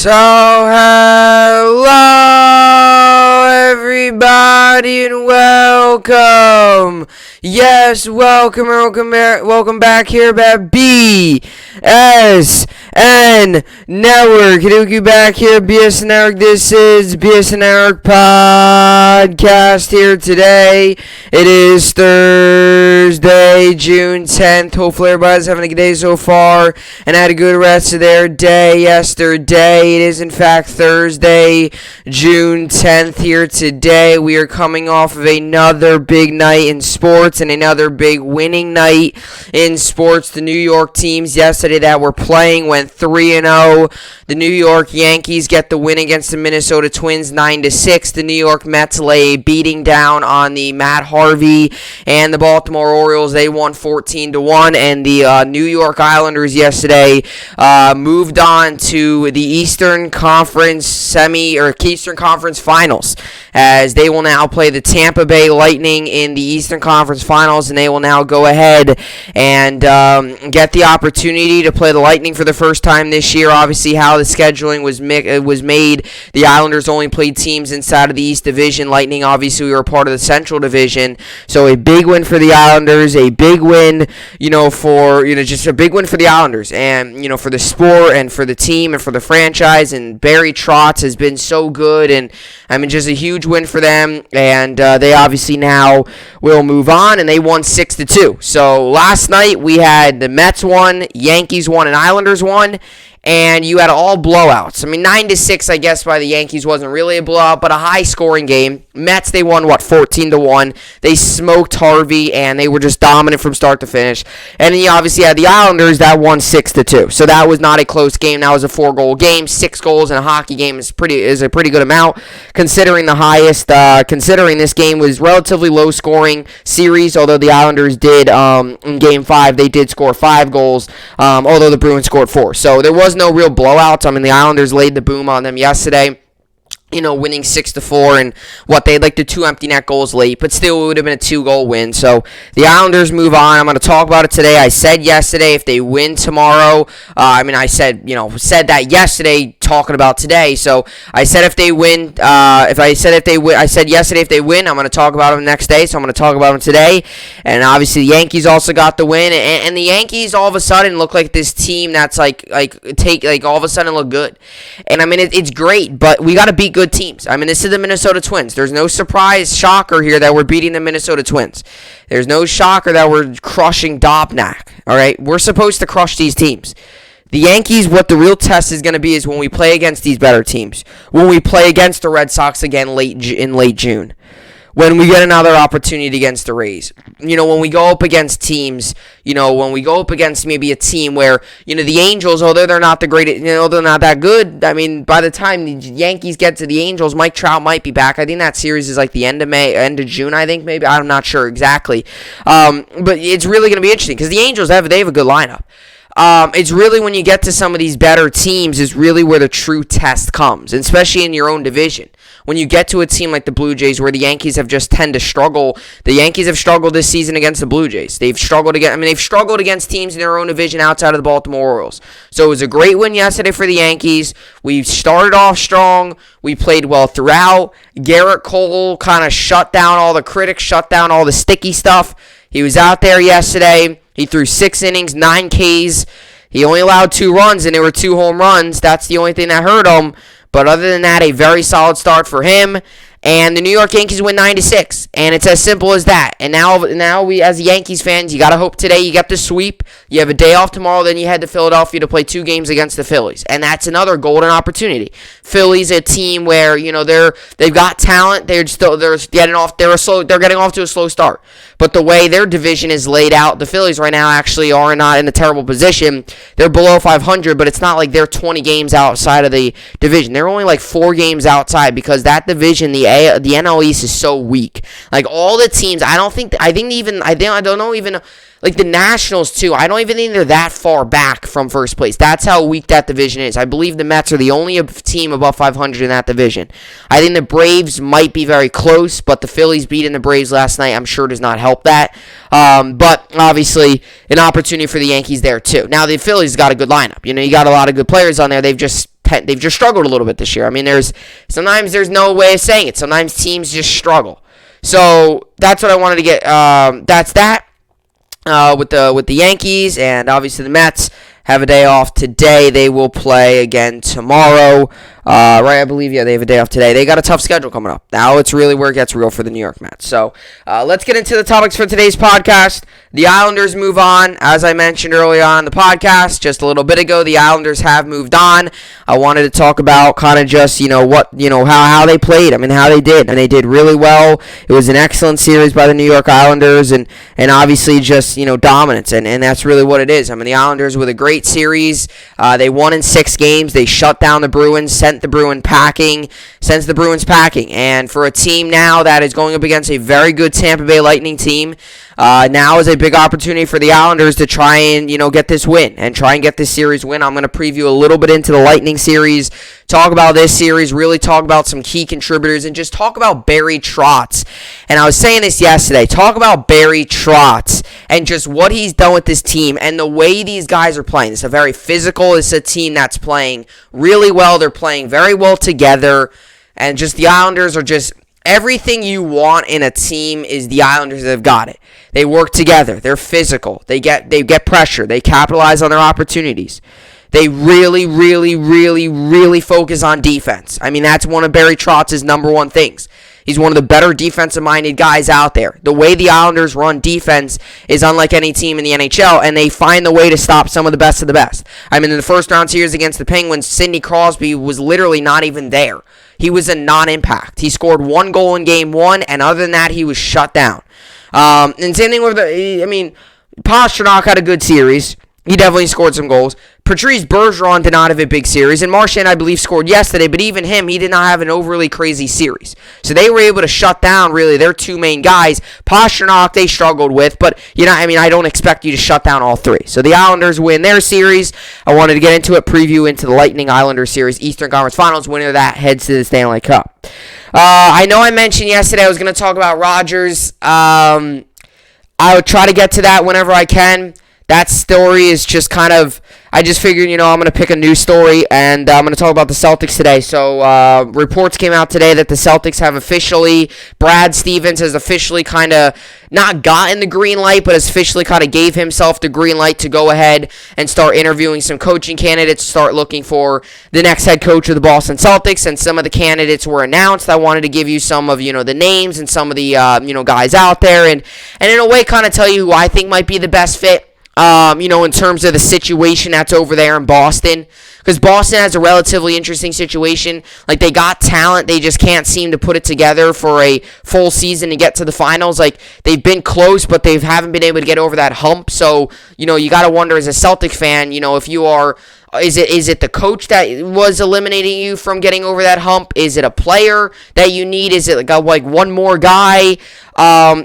So, hello everybody and welcome. Yes, welcome back here at BSN Network. Kaduki back here, BSN Network. This is BSN Network Podcast here today. It is Thursday, June 10th. Hopefully everybody's having a good day so far and had a good rest of their day yesterday. It is in fact Thursday, June 10th here today. We are coming off of another big night in sports and another big winning night in sports. The New York teams yesterday that were playing went 3-0. The New York Yankees get the win against the Minnesota Twins 9-6. The New York Mets lay a beating down on the Matt Harvey and the Baltimore Orioles. They won 14-1, and the New York Islanders yesterday moved on to the Eastern Conference Eastern Conference Finals, as they will now play the Tampa Bay Lightning in the Eastern Conference Finals, and they will now go ahead and get the opportunity to play the Lightning for the first time this year. Obviously, how the scheduling was made, the Islanders only played teams inside of the East Division. Lightning, obviously, we were part of the Central Division, so a big win for the Islanders, a big win, just a big win for the Islanders, and, for the sport and for the team and for the franchise, and Barry Trotz has been so good, and, just a huge win for them, and they obviously now will move on, and they won 6-2. So last night we had the Mets won, Yankees won, and Islanders won, and you had all blowouts. 9-6, I guess, by the Yankees wasn't really a blowout, but a high-scoring game. Mets, they won, 14-1. They smoked Harvey, and they were just dominant from start to finish. And then you obviously had the Islanders that won 6-2. So that was not a close game. That was a 4-goal game. 6 goals in a hockey game is a pretty good amount, considering considering this game was relatively low-scoring series, although the Islanders did, in Game 5, they did score 5 goals, although the Bruins scored 4. So there was no real blowouts. The Islanders laid the boom on them yesterday, winning 6-4, and they had the 2 empty net goals late, but still it would have been a 2-goal win. So the Islanders move on. I'm going to talk about it today. I said yesterday if they win tomorrow, I said that yesterday, talking about today. So I said if they win, I said yesterday if they win, I'm going to talk about them the next day. So I'm going to talk about them today. And obviously the Yankees also got the win, and the Yankees all of a sudden look like this team that's all of a sudden look good. And it's great, but we got to beat good teams. This is the Minnesota Twins. There's no shocker here that we're beating the Minnesota Twins. There's no shocker that we're crushing Dobnak. All right, we're supposed to crush these teams. The Yankees, what the real test is going to be is when we play against these better teams. When we play against the Red Sox again in late June. When we get another opportunity against the Rays. When we go up against teams, when we go up against maybe a team where, the Angels, although they're not the greatest, they're not that good. By the time the Yankees get to the Angels, Mike Trout might be back. I think that series is the end of June, I think, maybe. I'm not sure exactly. But it's really going to be interesting because the Angels, they have a good lineup. It's really when you get to some of these better teams is really where the true test comes, and especially in your own division. When you get to a team like the Blue Jays, where the Yankees have just tend to struggle. The Yankees have struggled this season against the Blue Jays. They've struggled against teams in their own division outside of the Baltimore Orioles. So it was a great win yesterday for the Yankees. We started off strong. We played well throughout. Garrett Cole kind of shut down all the critics, shut down all the sticky stuff. He was out there yesterday. He threw 6 innings, 9 Ks. He only allowed 2 runs, and there were 2 home runs. That's the only thing that hurt him. But other than that, a very solid start for him. And the New York Yankees win 9-6, and it's as simple as that. And now we, as Yankees fans, you got to hope today you get the sweep. You have a day off tomorrow, then you head to Philadelphia to play 2 games against the Phillies, and that's another golden opportunity. Phillies, a team where they've got talent. They're getting off to a slow start. But the way their division is laid out, the Phillies right now actually are not in a terrible position. They're below 500, but it's not like they're 20 games outside of the division. They're only 4 games outside because that division, the NL East is so weak. All the teams, I don't know even the Nationals too. I don't even think they're that far back from first place. That's how weak that division is. I believe the Mets are the only team above 500 in that division. I think the Braves might be very close, but the Phillies beating the Braves last night, I'm sure, does not help that. But obviously, an opportunity for the Yankees there too. Now the Phillies got a good lineup. You got a lot of good players on there. They've just they've just struggled a little bit this year. I mean, sometimes there's no way of saying it. Sometimes teams just struggle. So that's what I wanted to get. That's that with the Yankees, and obviously the Mets have a day off today. They will play again tomorrow. Right, I believe, they have a day off today. They got a tough schedule coming up. Now it's really where it gets real for the New York Mets. So let's get into the topics for today's podcast. The Islanders move on. As I mentioned earlier on in the podcast, just a little bit ago, the Islanders have moved on. I wanted to talk about kind of just, how they played. I mean, how they did. And they did really well. It was an excellent series by the New York Islanders, and obviously just, dominance. And that's really what it is. I mean, the Islanders with a great series. They won in 6 games. They shut down the Bruins, sends the Bruins packing. And for a team now that is going up against a very good Tampa Bay Lightning team, now is a big opportunity for the Islanders to try and, get this win and try and get this series win. I'm going to preview a little bit into the Lightning series, talk about this series, really talk about some key contributors, and just talk about Barry Trotz. And I was saying this yesterday, talk about Barry Trotz and just what he's done with this team and the way these guys are playing. It's a very physical, it's a team that's playing really well. They're playing very well together, and just the Islanders are just everything you want in a team is the Islanders that have got it. They work together. They're physical. They get pressure. They capitalize on their opportunities. They really, really, really, really focus on defense. I mean, that's one of Barry Trotz's number one things. He's one of the better defensive-minded guys out there. The way the Islanders run defense is unlike any team in the NHL, and they find the way to stop some of the best of the best. I mean, in the first round series against the Penguins, Sidney Crosby was literally not even there. He was a non-impact. He scored 1 goal in Game 1, and other than that, he was shut down. And same thing with Pastrnak had a good series. He definitely scored some goals. Patrice Bergeron did not have a big series, and Marchand, I believe, scored yesterday, but even him, he did not have an overly crazy series. So they were able to shut down, really, their 2 main guys. Pastrnak, they struggled with, but, I don't expect you to shut down all 3. So the Islanders win their series. I wanted to get into it, preview into the Lightning Islanders series, Eastern Conference Finals. Winner of that heads to the Stanley Cup. I know I mentioned yesterday I was going to talk about Rogers. I would try to get to that whenever I can. That story is just kind of, I just figured, I'm going to pick a new story, and I'm going to talk about the Celtics today. So, reports came out today that the Celtics have officially, Brad Stevens has officially kind of not gotten the green light, but has officially kind of gave himself the green light to go ahead and start interviewing some coaching candidates, start looking for the next head coach of the Boston Celtics, and some of the candidates were announced. I wanted to give you some of, the names and some of the, guys out there, and in a way kind of tell you who I think might be the best fit. In terms of the situation that's over there in Boston. Because Boston has a relatively interesting situation. Like, they got talent. They just can't seem to put it together for a full season to get to the finals. Like, they've been close, but they haven't been able to get over that hump. So, you got to wonder as a Celtic fan, if you are... Is it the coach that was eliminating you from getting over that hump? Is it a player that you need? Is it like one more guy?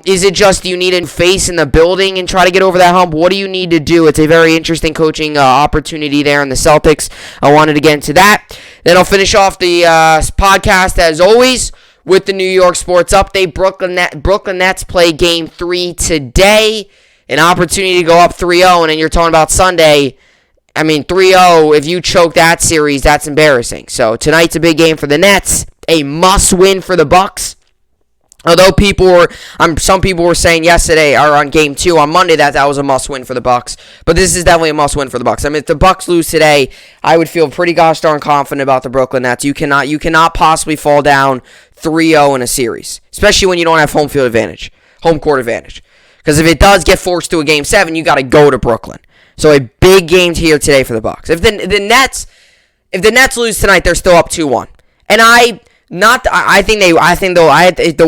Is it just you need a face in the building and try to get over that hump? What do you need to do? It's a very interesting coaching opportunity there in the Celtics. I wanted to get into that. Then I'll finish off the podcast as always with the New York Sports Update. Brooklyn Nets play Game 3 today. An opportunity to go up 3-0, and you're talking about Sunday. 3-0, if you choke that series, that's embarrassing. So tonight's a big game for the Nets, a must-win for the Bucks. Although some people were saying yesterday, or on Game 2 on Monday, that was a must-win for the Bucks. But this is definitely a must-win for the Bucks. If the Bucks lose today, I would feel pretty gosh darn confident about the Brooklyn Nets. You cannot possibly fall down 3-0 in a series, especially when you don't have home court advantage. Because if it does get forced to a Game 7, you got to go to Brooklyn. So a big game here today for the Bucks. If the Nets lose tonight, they're still up 2-1. And the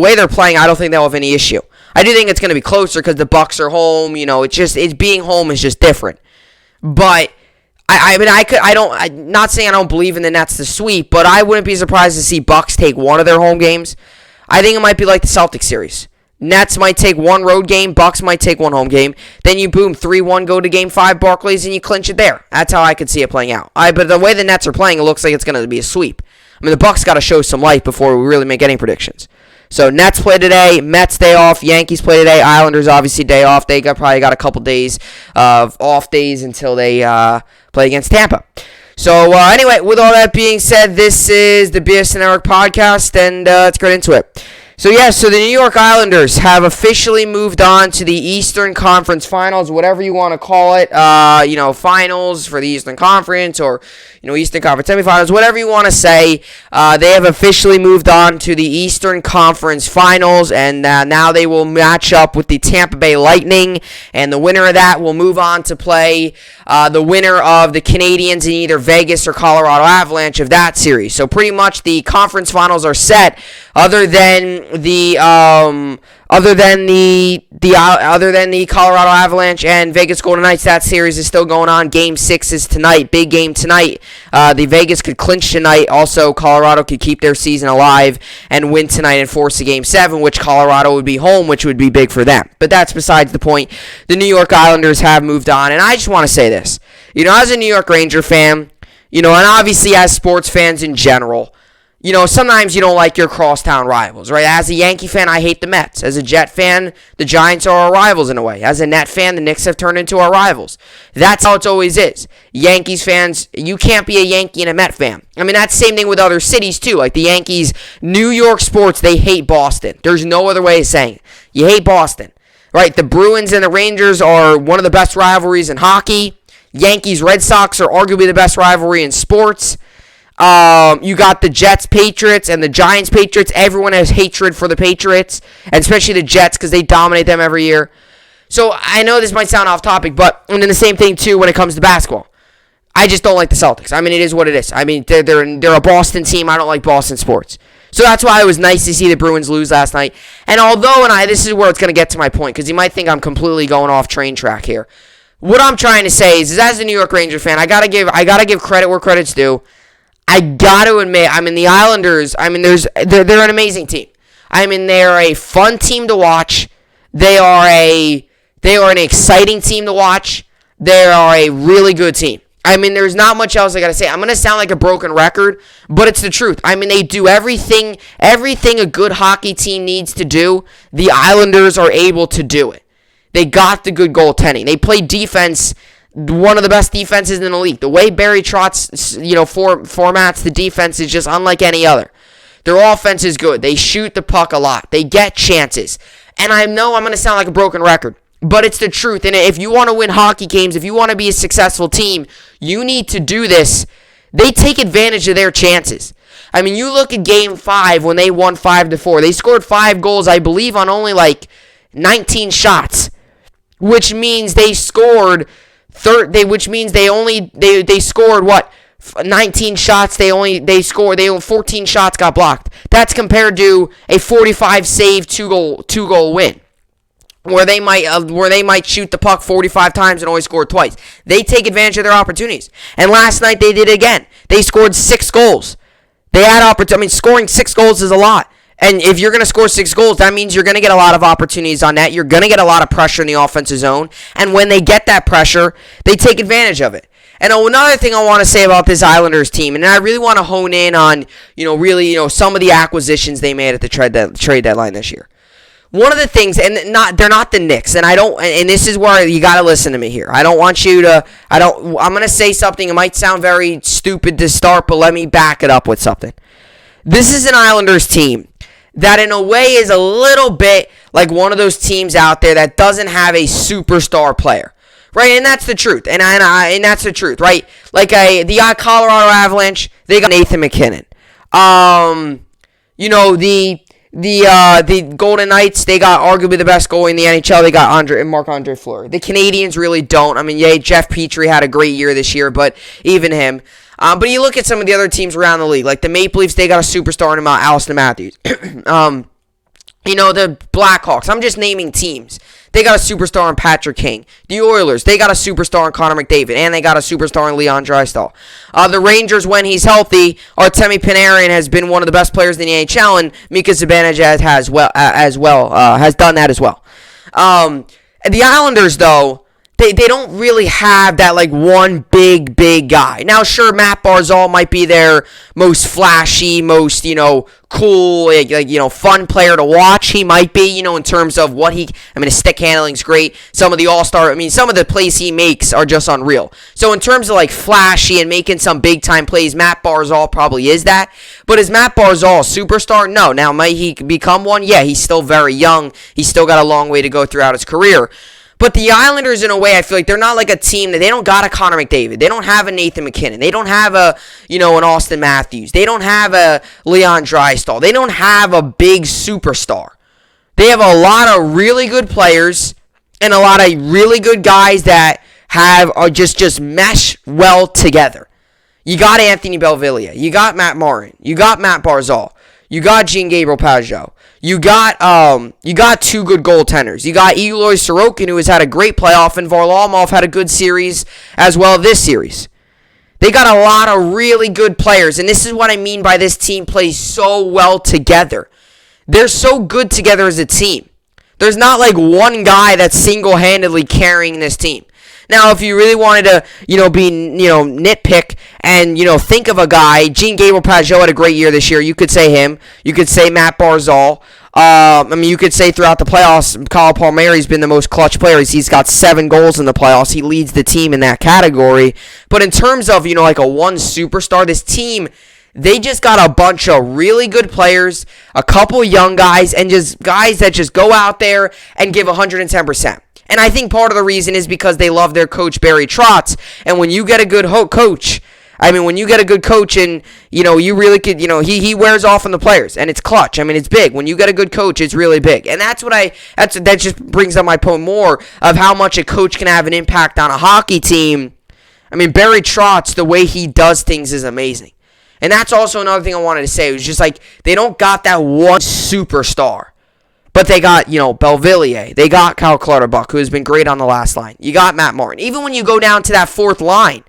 way they're playing, I don't think they'll have any issue. I do think it's going to be closer because the Bucks are home. It's being home is just different. But I'm not saying I don't believe in the Nets to sweep, but I wouldn't be surprised to see Bucks take one of their home games. I think it might be like the Celtics series. Nets might take one road game, Bucks might take one home game. Then you boom, 3-1, go to Game 5, Barclays, and you clinch it there. That's how I could see it playing out. But the way the Nets are playing, it looks like it's going to be a sweep. The Bucks got to show some light before we really make any predictions. So Nets play today, Mets day off, Yankees play today, Islanders obviously day off. They probably got a couple days of off days until they play against Tampa. So, anyway, with all that being said, this is the BSN Network podcast, and let's get into it. So the New York Islanders have officially moved on to the Eastern Conference Finals, whatever you want to call it, finals for the Eastern Conference or, Eastern Conference semifinals, whatever you want to say. They have officially moved on to the Eastern Conference Finals, and now they will match up with the Tampa Bay Lightning, and the winner of that will move on to play the winner of the Canadiens in either Vegas or Colorado Avalanche of that series. So pretty much the conference finals are set, other than the Colorado Avalanche and Vegas Golden Knights. That series is still going on. Game 6 is tonight. Big game tonight. The Vegas could clinch tonight. Also, Colorado could keep their season alive and win tonight and force a Game 7, which Colorado would be home, which would be big for them. But that's besides the point. The New York Islanders have moved on, and I just want to say this. As a New York Ranger fan, and obviously as sports fans in general, sometimes you don't like your crosstown rivals, right? As a Yankee fan, I hate the Mets. As a Jet fan, the Giants are our rivals in a way. As a Net fan, the Knicks have turned into our rivals. That's how it always is. Yankees fans, you can't be a Yankee and a Met fan. I mean, that's the same thing with other cities, too. Like the Yankees, New York sports, they hate Boston. There's no other way of saying it. You hate Boston, right? The Bruins and the Rangers are one of the best rivalries in hockey. Yankees-Red Sox are arguably the best rivalry in sports. You got the Jets-Patriots and the Giants-Patriots. Everyone has hatred for the Patriots, and especially the Jets because they dominate them every year. So I know this might sound off topic, but and then the same thing too when it comes to basketball. I just don't like the Celtics. I mean, it is what it is. I mean, they're a Boston team. I don't like Boston sports. So that's why it was nice to see the Bruins lose last night. And this is where it's going to get to my point, because you might think I'm completely going off train track here. What I'm trying to say is as a New York Ranger fan, I gotta give credit where credit's due. I got to admit, the Islanders, they're an amazing team. They're a fun team to watch. They are an exciting team to watch. They are a really good team. There's not much else I got to say. I'm going to sound like a broken record, but it's the truth. They do everything a good hockey team needs to do. The Islanders are able to do it. They got the good goaltending. They play defense, one of the best defenses in the league. The way Barry Trotz, formats the defense is just unlike any other. Their offense is good. They shoot the puck a lot. They get chances. And I know I'm going to sound like a broken record, but it's the truth. And if you want to win hockey games, if you want to be a successful team, you need to do this. They take advantage of their chances. You look at Game 5 when they won 5-4. They scored 5 goals, I believe, on only 19 shots, which means they scored they scored what? 19 shots. They scored 14 shots got blocked. That's compared to a 45 save two goal win, where they might shoot the puck 45 times and only score twice. They take advantage of their opportunities. And last night they did it again. They scored 6 goals. They had opportunity. Scoring 6 goals is a lot. And if you're going to score 6 goals, that means you're going to get a lot of opportunities on net. You're going to get a lot of pressure in the offensive zone. And when they get that pressure, they take advantage of it. And another thing I want to say about this Islanders team, and I really want to hone in on, some of the acquisitions they made at the trade deadline this year. One of the things, and they're not the Knicks, and this is where you got to listen to me here. I'm going to say something, it might sound very stupid to start, but let me back it up with something. This is an Islanders team that in a way is a little bit like one of those teams out there that doesn't have a superstar player, right? And that's the truth, and that's the truth, right? Like the Colorado Avalanche, they got Nathan McKinnon. The Golden Knights, they got arguably the best goalie in the NHL. They got Marc-Andre Fleury. The Canadiens really don't. Jeff Petrie had a great year this year, but even him. But you look at some of the other teams around the league, like the Maple Leafs, they got a superstar in Allison Matthews. The Blackhawks, I'm just naming teams. They got a superstar in Patrick Kane. The Oilers, they got a superstar in Connor McDavid, and they got a superstar in Leon Draisaitl. The Rangers, when he's healthy, Artemi Panarin has been one of the best players in the NHL, and Mika Zibanejad has done that as well. The Islanders, though, They don't really have that, like, one big guy. Now, sure, Matt Barzal might be their most flashy, most, cool, fun player to watch. He might be, in terms of his stick handling's great. Some of the all-star, some of the plays he makes are just unreal. So, in terms of, like, flashy and making some big-time plays, Matt Barzal probably is that. But is Matt Barzal a superstar? No. Now, might he become one? Yeah, he's still very young. He's still got a long way to go throughout his career. But the Islanders, in a way, I feel like they're not like a team that they don't got a Connor McDavid. They don't have a Nathan McKinnon. They don't have an Austin Matthews. They don't have a Leon Draisaitl. They don't have a big superstar. They have a lot of really good players and a lot of really good guys that just mesh well together. You got Anthony Belvillier. You got Matt Martin. You got Matt Barzal. You got Jean-Gabriel Pageau. You got two good goaltenders. You got Eloy Sorokin, who has had a great playoff, and Varlamov had a good series as well this series. They got a lot of really good players, and this is what I mean by this team plays so well together. They're so good together as a team. There's not like one guy that's single-handedly carrying this team. Now, if you really wanted to, nitpick and, think of a guy, Jean-Gabriel Pageau had a great year this year. You could say him. You could say Matt Barzal. You could say throughout the playoffs, Kyle Palmieri's been the most clutch player. He's got 7 goals in the playoffs. He leads the team in that category. But in terms of, like a one superstar, this team, they just got a bunch of really good players, a couple young guys, and just guys that just go out there and give 110%. And I think part of the reason is because they love their coach, Barry Trotz. And when you get a good coach, when you get a good coach and, you really could, he wears off on the players. And it's clutch. It's big. When you get a good coach, it's really big. And that just brings up my point more of how much a coach can have an impact on a hockey team. Barry Trotz, the way he does things is amazing. And that's also another thing I wanted to say. It was just like they don't got that one superstar. But they got, Belvillier. They got Kyle Clutterbuck, who has been great on the last line. You got Matt Martin. Even when you go down to that fourth line,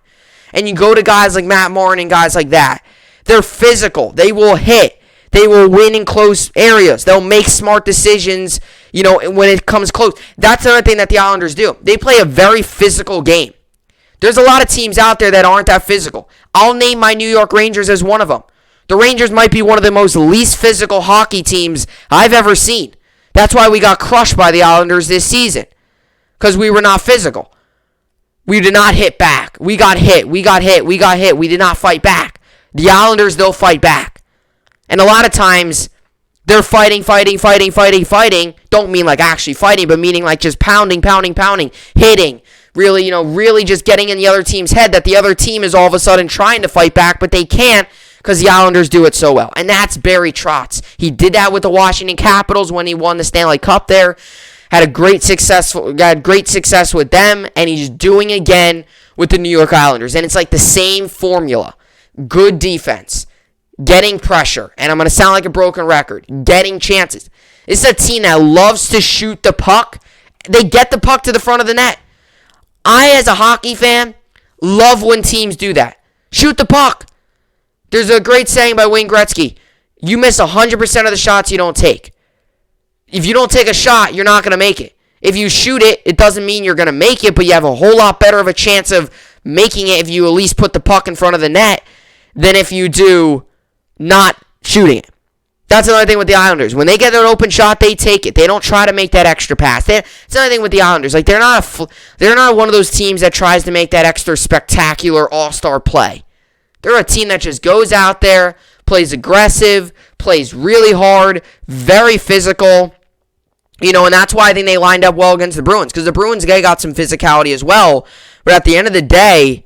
and you go to guys like Matt Martin and guys like that, they're physical. They will hit. They will win in close areas. They'll make smart decisions, when it comes close. That's another thing that the Islanders do. They play a very physical game. There's a lot of teams out there that aren't that physical. I'll name my New York Rangers as one of them. The Rangers might be one of the most least physical hockey teams I've ever seen. That's why we got crushed by the Islanders this season. Because we were not physical. We did not hit back. We got hit. We did not fight back. The Islanders, they'll fight back. And a lot of times, they're fighting. Don't mean like actually fighting, but meaning like just pounding, hitting. Really just getting in the other team's head that the other team is all of a sudden trying to fight back, but they can't. Because the Islanders do it so well. And that's Barry Trotz. He did that with the Washington Capitals when he won the Stanley Cup there. Had great success with them. And he's doing it again with the New York Islanders. And it's like the same formula. Good defense. Getting pressure. And I'm going to sound like a broken record. Getting chances. This is a team that loves to shoot the puck. They get the puck to the front of the net. I, as a hockey fan, love when teams do that. Shoot the puck. There's a great saying by Wayne Gretzky. You miss 100% of the shots you don't take. If you don't take a shot, you're not going to make it. If you shoot it, it doesn't mean you're going to make it, but you have a whole lot better of a chance of making it if you at least put the puck in front of the net than if you do not shooting it. That's another thing with the Islanders. When they get an open shot, they take it. They don't try to make that extra pass. It's another thing with the Islanders. Like they're not one of those teams that tries to make that extra spectacular all-star play. They're a team that just goes out there, plays aggressive, plays really hard, very physical. And that's why I think they lined up well against the Bruins. Because the Bruins got some physicality as well. But at the end of the day,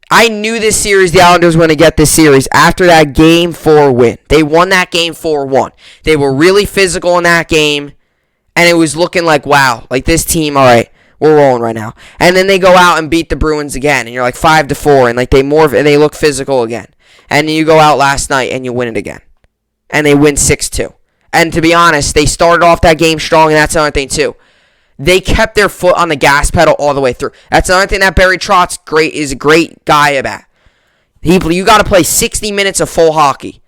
I knew this series, the Islanders were going to get this series after that Game 4 win. They won that Game 4-1. They were really physical in that game. And it was looking like, wow, like this team, all right. We're rolling right now. And then they go out and beat the Bruins again. And you're like 5-4. And like they look physical again. And then you go out last night and you win it again. And they win 6-2. And to be honest, they started off that game strong. And that's another thing too. They kept their foot on the gas pedal all the way through. That's another thing that Barry Trotz is a great guy about. You got to play 60 minutes of full hockey.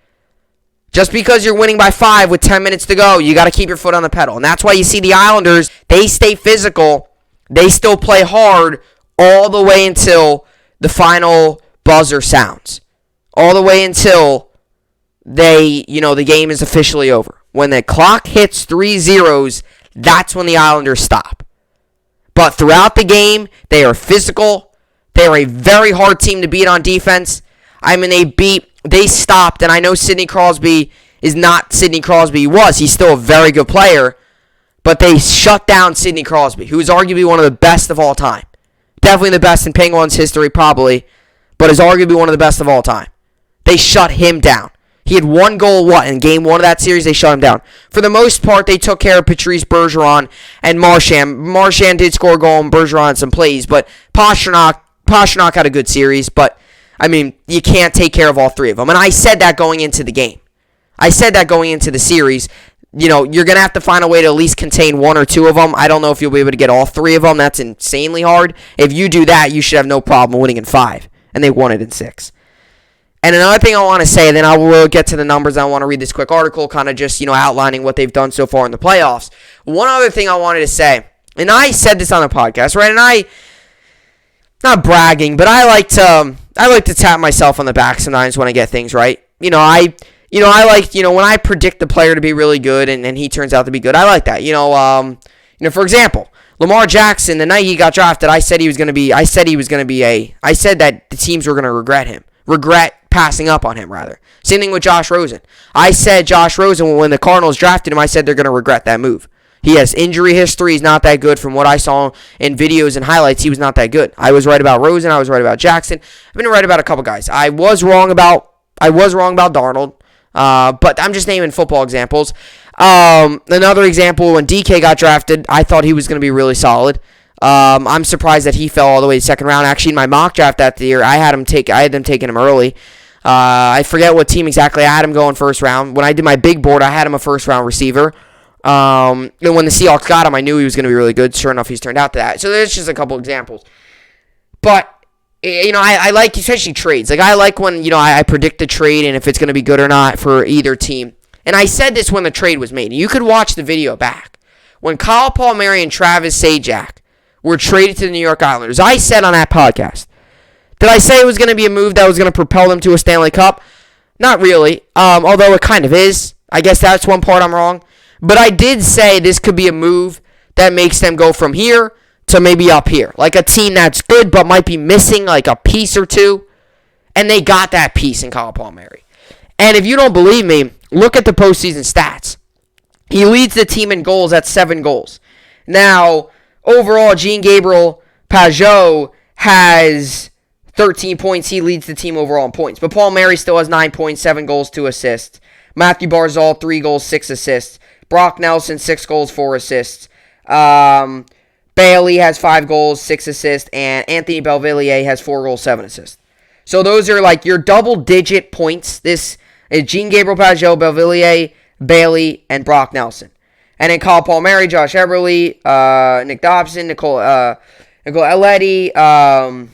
Just because you're winning by 5 with 10 minutes to go, you got to keep your foot on the pedal. And that's why you see the Islanders, they stay physical. They still play hard all the way until the final buzzer sounds. All the way until the game is officially over. When the clock hits 3 zeros, that's when the Islanders stop. But throughout the game, they are physical. They are a very hard team to beat on defense. I mean, they stopped, and I know Sidney Crosby is not Sidney Crosby he was. He's still a very good player, but they shut down Sidney Crosby, who is arguably one of the best of all time. Definitely the best in Penguins history, probably, but is arguably one of the best of all time. They shut him down. He had one goal, in game 1 of that series, they shut him down. For the most part, they took care of Patrice Bergeron and Marchand. Marchand did score a goal and Bergeron had some plays, but Pastrnak had a good series, but, I mean, you can't take care of all 3 of them. And I said that going into the game. I said that going into the series. You're going to have to find a way to at least contain 1 or 2 of them. I don't know if you'll be able to get all 3 of them. That's insanely hard. If you do that, you should have no problem winning in 5. And they won it in 6. And another thing I want to say, then I will get to the numbers. I want to read this quick article, kind of just, outlining what they've done so far in the playoffs. One other thing I wanted to say, and I said this on the podcast, right? And not bragging, but I like to tap myself on the back sometimes when I get things right. I like, when I predict the player to be really good and he turns out to be good, I like that. For example, Lamar Jackson, the night he got drafted, I said that the teams were going to regret passing up on him, rather. Same thing with Josh Rosen. I said Josh Rosen, when the Cardinals drafted him, I said they're going to regret that move. He has injury history. He's not that good. From what I saw in videos and highlights, he was not that good. I was right about Rosen. I was right about Jackson. I've been right about a couple guys. I was wrong about Darnold, but I'm just naming football examples. Another example, when DK got drafted, I thought he was going to be really solid. I'm surprised that he fell all the way to the second round. Actually, in my mock draft that year, I had them taking him early. I forget what team exactly. I had him going first round. When I did my big board, I had him a first round receiver. And when the Seahawks got him, I knew he was going to be really good. Sure enough, he's turned out to that. So there's just a couple examples. But I like especially trades. Like I like when I predict a trade and if it's going to be good or not for either team. And I said this when the trade was made. You could watch the video back when Kyle Palmieri and Travis Zajac were traded to the New York Islanders. I said on that podcast, did I say it was going to be a move that was going to propel them to a Stanley Cup? Not really, although it kind of is. I guess that's one part I'm wrong. But I did say this could be a move that makes them go from here to maybe up here. Like a team that's good but might be missing like a piece or two. And they got that piece in Kyle Palmieri. And if you don't believe me, look at the postseason stats. He leads the team in goals at 7 goals. Now, overall, Jean-Gabriel Pageau has 13 points. He leads the team overall in points. But Palmieri still has 9 points, 7 goals, 2 assists. Matthew Barzal, 3 goals, 6 assists. Brock Nelson, 6 goals, 4 assists. Bailey has 5 goals, 6 assists. And Anthony Belvillier has 4 goals, 7 assists. So those are like your double-digit points. This is Jean-Gabriel Pageau, Belvillier, Bailey, and Brock Nelson. And then Kyle Palmieri, Josh Eberle, Nick Dobson, Nicole Elletti, Polek,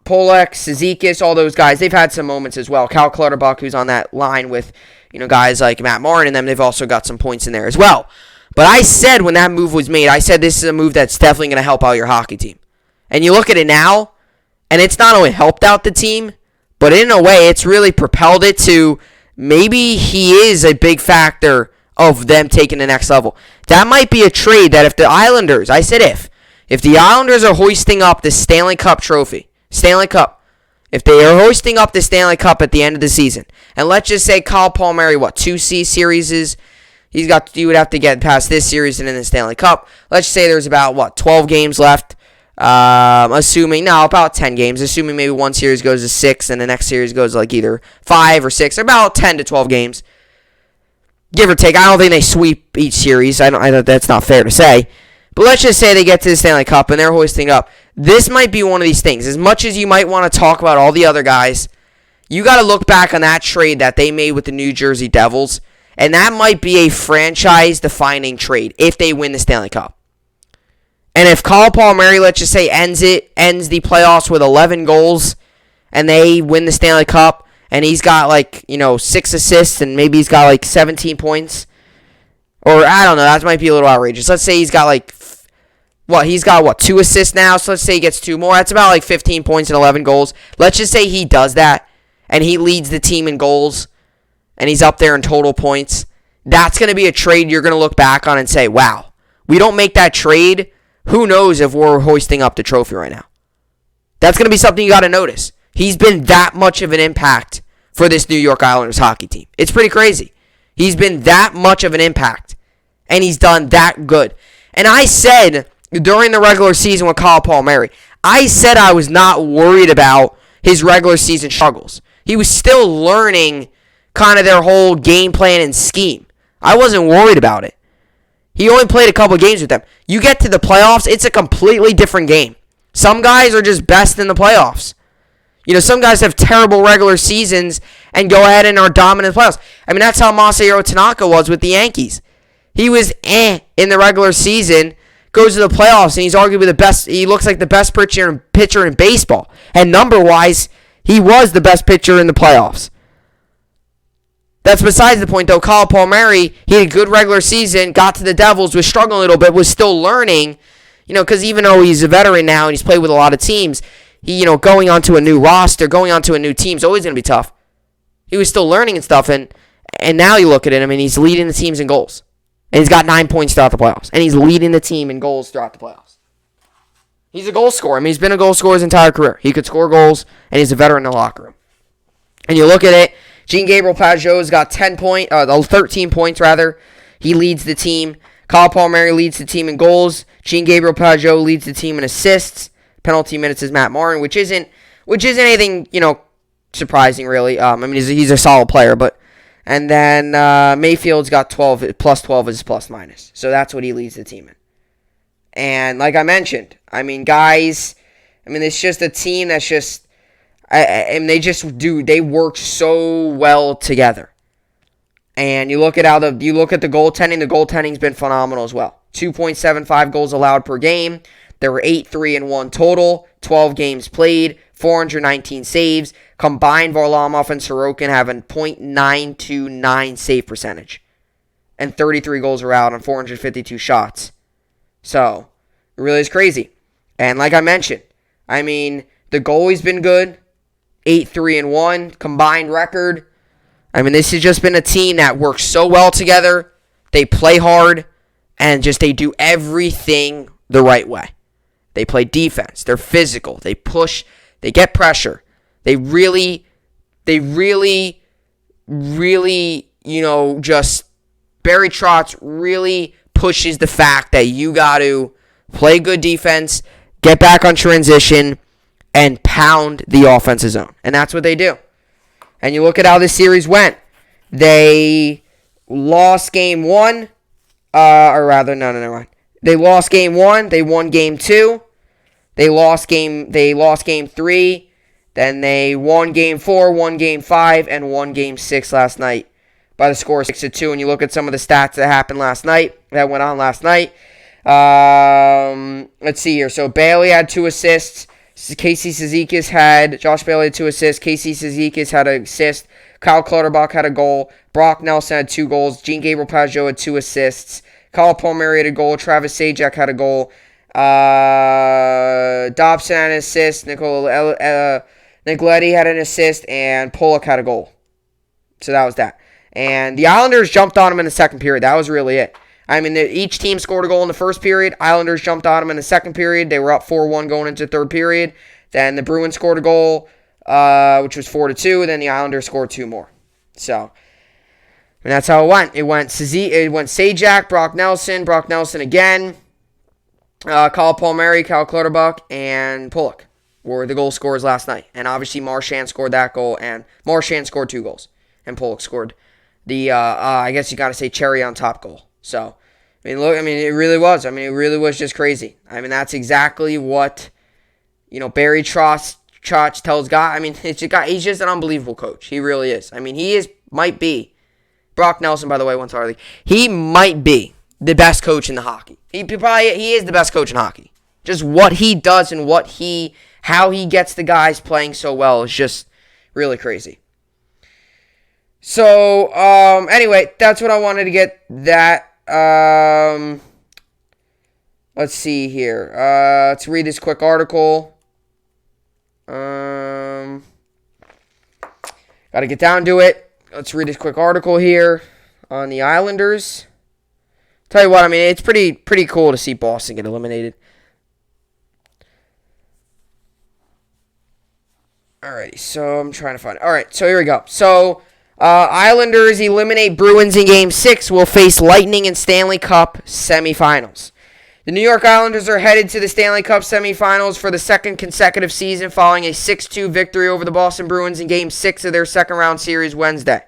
Cizikas, all those guys. They've had some moments as well. Cal Clutterbuck, who's on that line with guys like Matt Martin and them, they've also got some points in there as well. But I said when that move was made, I said this is a move that's definitely going to help out your hockey team. And you look at it now, and it's not only helped out the team, but in a way, it's really propelled it to maybe he is a big factor of them taking the next level. That might be a trade that if the Islanders, I said if the Islanders are hoisting up the Stanley Cup trophy, if they are hoisting up the Stanley Cup at the end of the season, and let's just say Kyle Palmieri, 2 series is, you would have to get past this series and then the Stanley Cup. Let's say there's about, 12 games left, about 10 games, assuming maybe one series goes to 6 and the next series goes either 5 or 6, or about 10 to 12 games. Give or take. I don't think they sweep each series. That's not fair to say. But let's just say they get to the Stanley Cup and they're hoisting up. This might be one of these things. As much as you might want to talk about all the other guys, you got to look back on that trade that they made with the New Jersey Devils, and that might be a franchise-defining trade if they win the Stanley Cup. And if Kyle Palmieri, let's just say, ends the playoffs with 11 goals, and they win the Stanley Cup, and he's got 6 assists, and maybe he's got 17 points. Or, I don't know, that might be a little outrageous. Let's say he's got He's got 2 assists now, so let's say he gets 2 more. That's about like 15 points and 11 goals. Let's just say he does that, and he leads the team in goals, and he's up there in total points. That's going to be a trade you're going to look back on and say, wow, we don't make that trade, who knows if we're hoisting up the trophy right now. That's going to be something you got to notice. He's been that much of an impact for this New York Islanders hockey team. It's pretty crazy. He's been that much of an impact, and he's done that good. And I said during the regular season with Kyle Palmieri, I said I was not worried about his regular season struggles. He was still learning kind of their whole game plan and scheme. I wasn't worried about it. He only played a couple games with them. You get to the playoffs, it's a completely different game. Some guys are just best in the playoffs. Some guys have terrible regular seasons and go ahead and are dominant in the playoffs. I mean, that's how Masahiro Tanaka was with the Yankees. He was in the regular season, goes to the playoffs, and he's arguably the best. He looks like the best pitcher in baseball. And number-wise, he was the best pitcher in the playoffs. That's besides the point, though. Kyle Palmieri, he had a good regular season, got to the Devils, was struggling a little bit, was still learning, because even though he's a veteran now and he's played with a lot of teams, he, going onto a new roster, going onto a new team is always going to be tough. He was still learning and stuff, and now you look at it, I mean, he's leading the teams in goals. And he's got 9 points throughout the playoffs. And he's leading the team in goals throughout the playoffs. He's a goal scorer. I mean, he's been a goal scorer his entire career. He could score goals, and he's a veteran in the locker room. And you look at it, Jean-Gabriel Pageau's got 13 points, rather. He leads the team. Kyle Palmieri leads the team in goals. Jean-Gabriel Pageau leads the team in assists. Penalty minutes is Matt Martin, which isn't anything, surprising, really. I mean, he's a solid player, but... And then Mayfield's got 12, plus 12 is plus minus. So that's what he leads the team in. And like I mentioned, I mean, guys, it's just a team that's just, and they work so well together. And you look at the goaltending's been phenomenal as well. 2.75 goals allowed per game. There were 8-3-1 total, 12 games played, 419 saves. Combined, Varlamov and Sorokin have a .929 save percentage. And 33 goals are out on 452 shots. So, it really is crazy. And like I mentioned, I mean, the goalie's been good. 8-3-1 combined record. I mean, this has just been a team that works so well together. They play hard. And they do everything the right way. They play defense. They're physical. They push. They get pressure. They really, just Barry Trotz really pushes the fact that you got to play good defense, get back on transition, and pound the offensive zone. And that's what they do. And you look at how this series went. They lost game 1. Never mind. They lost game 1. They won game 2. They lost game 3. Then they won game 4, won game 5, and won game 6 last night by the score of 6-2. And you look at some of the stats that went on last night. Let's see here. So Bailey had 2 assists. Josh Bailey had 2 assists. Casey Cizikas had an assist. Kyle Clutterbuck had a goal. Brock Nelson had 2 goals. Jean-Gabriel Pageau had 2 assists. Kyle Palmieri had a goal. Travis Zajac had a goal. Dobson had an assist. Nicoletti had an assist, and Pollock had a goal. So that was that. And the Islanders jumped on him in the second period. That was really it. I mean, each team scored a goal in the first period. Islanders jumped on him in the second period. They were up 4-1 going into the third period. Then the Bruins scored a goal, which was 4-2. Then the Islanders scored 2 more. So, and that's how it went. It went Zajac, Brock Nelson again, Kyle Palmieri, Kyle Clutterbuck, and Pollock were the goal scorers last night. And obviously Marchand scored that goal, and Marchand scored 2 goals. And Pollock scored the, I guess you got to say, cherry on top goal. So, it really was. It really was just crazy. That's exactly what, Barry Trotz tells guys. He's just an unbelievable coach. He really is. Might be. Brock Nelson, by the way, went to our league. He might be the best coach in the hockey. He is the best coach in hockey. Just what he does and how he gets the guys playing so well is just really crazy. So, anyway, that's what I wanted to get Let's see here. Let's read this quick article. Got to get down to it. Let's read this quick article here on the Islanders. Tell you what, I mean, it's pretty cool to see Boston get eliminated. Alrighty, so I'm trying to find it. Alright, so here we go. So, Islanders eliminate Bruins in Game 6, will face Lightning in Stanley Cup semifinals. The New York Islanders are headed to the Stanley Cup semifinals for the second consecutive season following a 6-2 victory over the Boston Bruins in Game 6 of their second-round series Wednesday.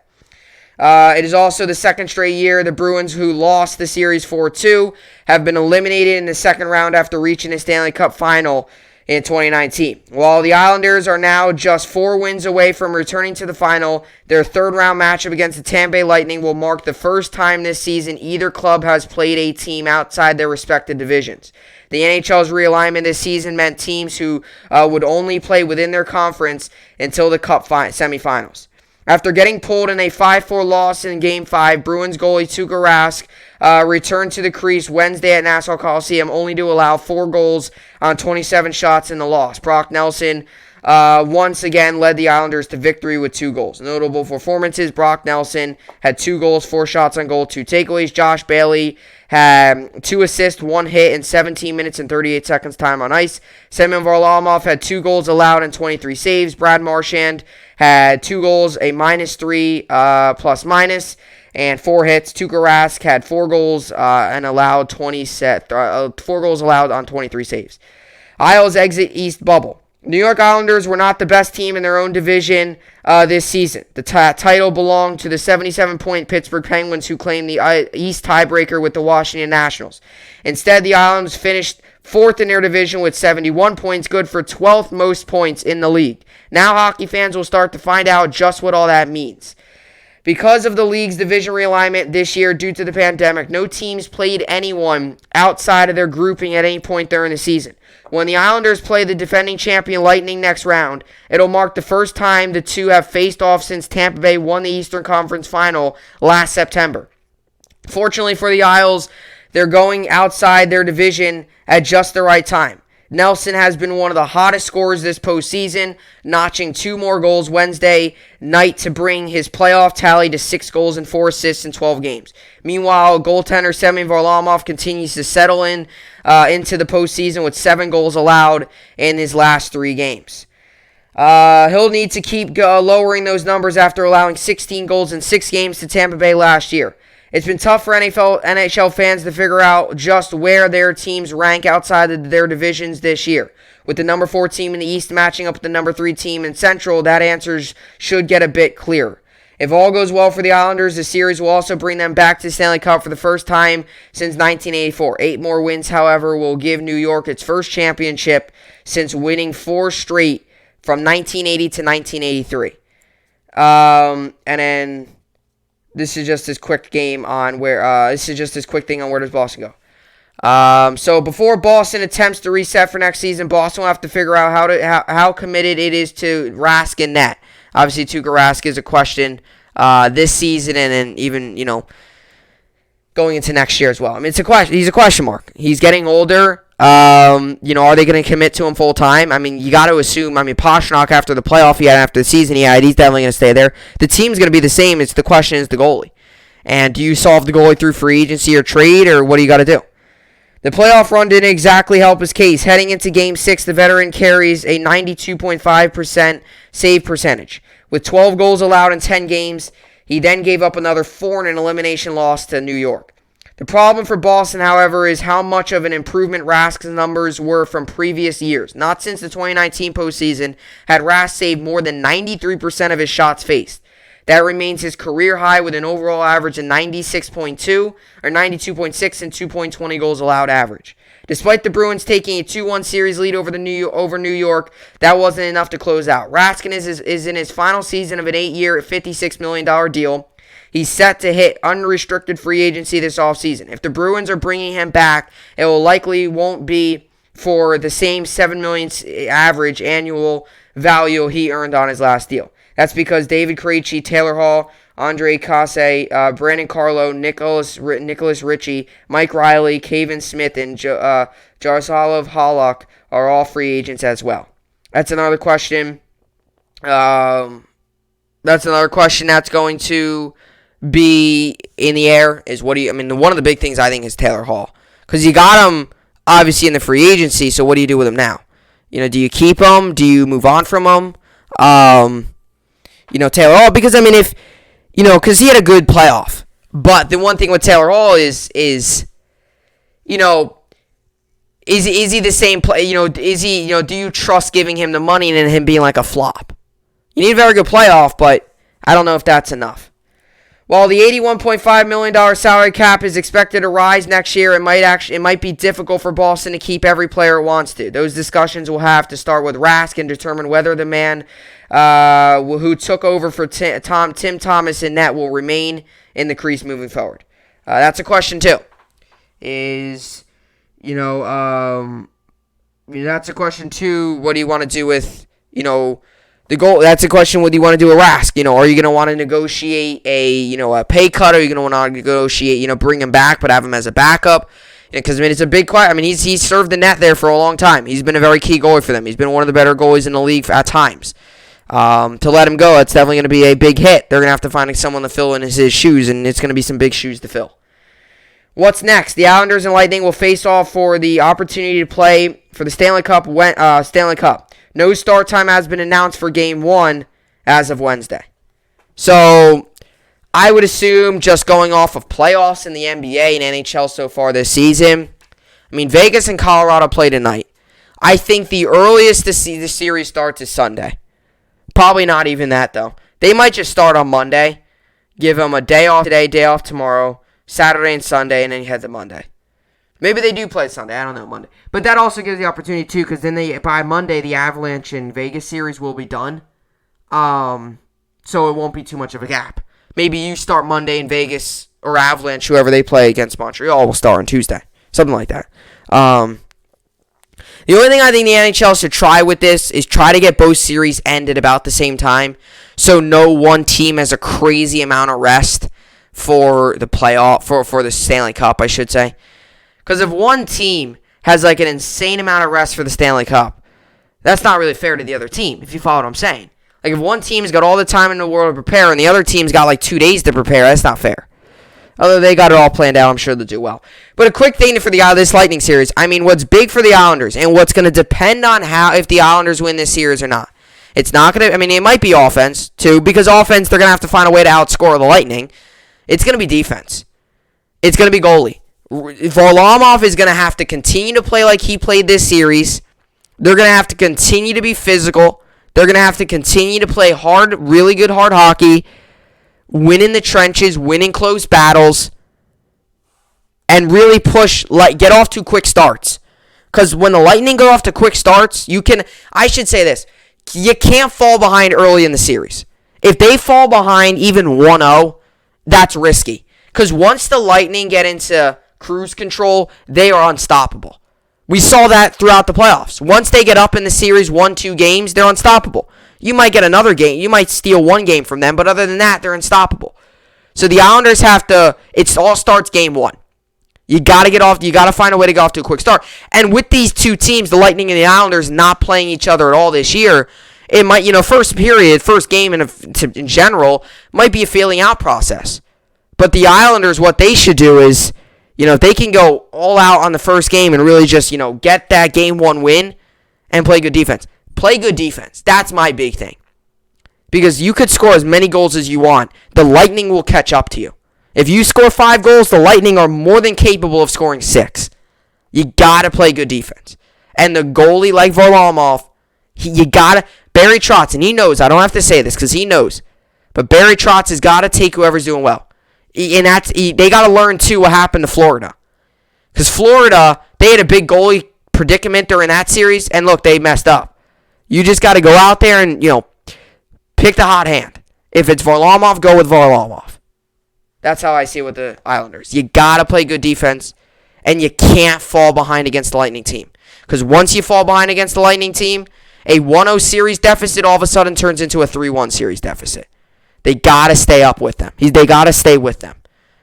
It is also the second straight year the Bruins, who lost the series 4-2, have been eliminated in the second round after reaching the Stanley Cup final in 2019. While the Islanders are now just 4 wins away from returning to the final, their third-round matchup against the Tampa Bay Lightning will mark the first time this season either club has played a team outside their respective divisions. The NHL's realignment this season meant teams who would only play within their conference until the Cup semifinals. After getting pulled in a 5-4 loss in Game 5, Bruins goalie Tuukka Rask returned to the crease Wednesday at Nassau Coliseum only to allow 4 goals on 27 shots in the loss. Brock Nelson once again led the Islanders to victory with 2 goals. Notable performances: Brock Nelson had 2 goals, 4 shots on goal, 2 takeaways. Josh Bailey had 2 assists, 1 hit in 17 minutes and 38 seconds time on ice. Semyon Varlamov had 2 goals allowed and 23 saves. Brad Marchand had 2 goals, a -3 plus-minus, and 4 hits. Tuukka Rask had 4 goals and allowed 4 goals allowed on 23 saves. Isles exit East bubble. New York Islanders were not the best team in their own division this season. The title belonged to the 77-point Pittsburgh Penguins, who claimed the East tiebreaker with the Washington Nationals. Instead, the Islanders finished 4th in their division with 71 points, good for 12th most points in the league. Now hockey fans will start to find out just what all that means. Because of the league's division realignment this year due to the pandemic, no teams played anyone outside of their grouping at any point during the season. When the Islanders play the defending champion Lightning next round, it'll mark the first time the two have faced off since Tampa Bay won the Eastern Conference Final last September. Fortunately for the Isles, they're going outside their division at just the right time. Nelson has been one of the hottest scorers this postseason, notching 2 more goals Wednesday night to bring his playoff tally to 6 goals and 4 assists in 12 games. Meanwhile, goaltender Semyon Varlamov continues to settle into the postseason with 7 goals allowed in his last 3 games. He'll need to keep lowering those numbers after allowing 16 goals in 6 games to Tampa Bay last year. It's been tough for NHL fans to figure out just where their teams rank outside of their divisions this year. With the number 4 team in the East matching up with the number 3 team in Central, that answer should get a bit clearer. If all goes well for the Islanders, the series will also bring them back to the Stanley Cup for the first time since 1984. 8 more wins, however, will give New York its first championship since winning 4 straight from 1980 to 1983. And then this is just this quick game on where this is just this quick thing on where does Boston go. So before Boston attempts to reset for next season, Boston will have to figure out how committed it is to Rask and net. Obviously, Tuukka Rask is a question this season, and then even going into next year as well. I mean, it's a question. He's a question mark. He's getting older. Are they going to commit to him full time? I mean, you got to assume. I mean, Pastrnak after the playoff he had after the season he had, he's definitely going to stay there. The team's going to be the same. It's the question is the goalie, and do you solve the goalie through free agency or trade, or what do you got to do? The playoff run didn't exactly help his case. Heading into Game 6, the veteran carries a 92.5% save percentage. With 12 goals allowed in 10 games, he then gave up another 4 in an elimination loss to New York. The problem for Boston, however, is how much of an improvement Rask's numbers were from previous years. Not since the 2019 postseason had Rask saved more than 93% of his shots faced. That remains his career high with an overall average of 96.2 or 92.6 and 2.20 goals allowed average. Despite the Bruins taking a 2-1 series lead over New York, that wasn't enough to close out. Rask is in his final season of an 8-year, $56 million deal. He's set to hit unrestricted free agency this offseason. If the Bruins are bringing him back, it will likely won't be for the same $7 million average annual value he earned on his last deal. That's because David Krejci, Taylor Hall, Andre Casse, Brandon Carlo, Nicholas Ritchie, Mike Riley, Kevin Smith, and Jaroslav Halak are all free agents as well. That's another question. That's going to be in the air. One of the big things I think is Taylor Hall. Because you got him, obviously, in the free agency, so what do you do with him now? Do you keep him? Do you move on from him? Taylor Hall, because, because he had a good playoff. But the one thing with Taylor Hall is he the same play? Do you trust giving him the money and then him being like a flop? You need a very good playoff, but I don't know if that's enough. While the $81.5 million salary cap is expected to rise next year, it might be difficult for Boston to keep every player it wants to. Those discussions will have to start with Rask and determine whether the man who took over for Tim Thomas in net will remain in the crease moving forward. That's a question too. That's a question too. What do you want to do with the goal? That's a question. What do you want to do with Rask? Are you going to want to negotiate a pay cut? Or are you going to want to negotiate, bring him back, but have him as a backup? Because it's a big question. He's served the net there for a long time. He's been a very key goalie for them. He's been one of the better goalies in the league at times. To let him go, it's definitely going to be a big hit. They're going to have to find someone to fill in his shoes, and it's going to be some big shoes to fill. What's next? The Islanders and Lightning will face off for the opportunity to play for the Stanley Cup. No start time has been announced for Game 1 as of Wednesday. So, I would assume, just going off of playoffs in the NBA and NHL so far this season, Vegas and Colorado play tonight. I think the earliest the series starts is Sunday. Probably not even that, though. They might just start on Monday, give them a day off today, day off tomorrow, Saturday and Sunday, and then you head to Monday. Maybe they do play Sunday. I don't know, Monday. But that also gives the opportunity, too, because then by Monday, the Avalanche and Vegas series will be done. So it won't be too much of a gap. Maybe you start Monday in Vegas, or Avalanche, whoever they play against Montreal, will start on Tuesday. Something like that. The only thing I think the NHL should try with this is try to get both series ended about the same time, so no one team has a crazy amount of rest for the playoff, for the Stanley Cup, I should say. Because if one team has an insane amount of rest for the Stanley Cup, that's not really fair to the other team, if you follow what I'm saying. If one team's got all the time in the world to prepare and the other team's got 2 days to prepare, that's not fair. Although they got it all planned out, I'm sure they'll do well. But a quick thing for this Lightning series. What's big for the Islanders and what's going to depend on if the Islanders win this series or not. It's not going to, it might be offense, too, because offense, they're going to have to find a way to outscore the Lightning. It's going to be defense. It's going to be goalie. Varlamov is going to have to continue to play like he played this series. They're going to have to continue to be physical. They're going to have to continue to play hard, really good hard hockey, win in the trenches, win in close battles, and really get off to quick starts. Because when the Lightning go off to quick starts, you can't fall behind early in the series. If they fall behind even 1-0, that's risky. Because once the Lightning get into cruise control, they are unstoppable. We saw that throughout the playoffs. Once they get up in the series 1-2 games, they're unstoppable. You might get another game. You might steal one game from them, but other than that, they're unstoppable. So the Islanders it all starts Game 1. You got to find a way to get off to a quick start. And with these two teams, the Lightning and the Islanders, not playing each other at all this year, it might, first game in general, might be a feeling out process. But the Islanders, what they should do is, if they can go all out on the first game and really just, get that Game 1 win and play good defense. Play good defense. That's my big thing. Because you could score as many goals as you want. The Lightning will catch up to you. If you score 5 goals, the Lightning are more than capable of scoring 6. You got to play good defense. And the goalie like Varlamov, Barry Trotz, and he knows, I don't have to say this because he knows, but Barry Trotz has got to take whoever's doing well. And they got to learn, too, what happened to Florida. Because Florida, they had a big goalie predicament during that series, and look, they messed up. You just got to go out there and, pick the hot hand. If it's Varlamov, go with Varlamov. That's how I see it with the Islanders. You got to play good defense, and you can't fall behind against the Lightning team. Because once you fall behind against the Lightning team, A 1-0 series deficit all of a sudden turns into a 3-1 series deficit. They got to stay up with them. They got to stay with them.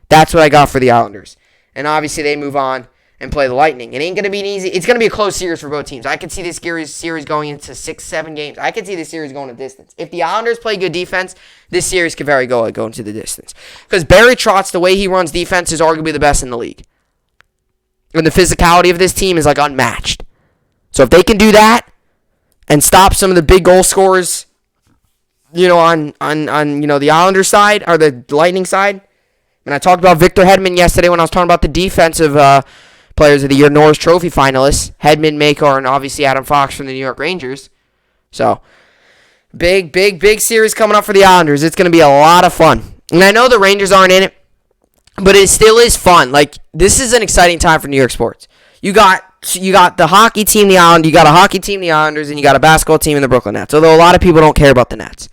That's what I got for the Islanders. And obviously they move on and play the Lightning. It ain't going to be an easy. It's going to be a close series for both teams. I could see this series going into 6-7 games. I could see this series going to distance. If the Islanders play good defense, this series could very go into the distance. Because Barry Trotz, the way he runs defense, is arguably the best in the league. And the physicality of this team is like unmatched. So if they can do that and stop some of the big goal scorers, on the Islanders side or the Lightning side. And I talked about Victor Hedman yesterday when I was talking about the defensive Players of the Year Norris Trophy finalists, Hedman, Makar, and obviously Adam Fox from the New York Rangers. So, big series coming up for the Islanders. It's going to be a lot of fun. And I know the Rangers aren't in it, but it still is fun. Like, this is an exciting time for New York sports. You got the hockey team, the Islanders, you got a hockey team, the Islanders, and you got a basketball team in the Brooklyn Nets. Although a lot of people don't care about the Nets.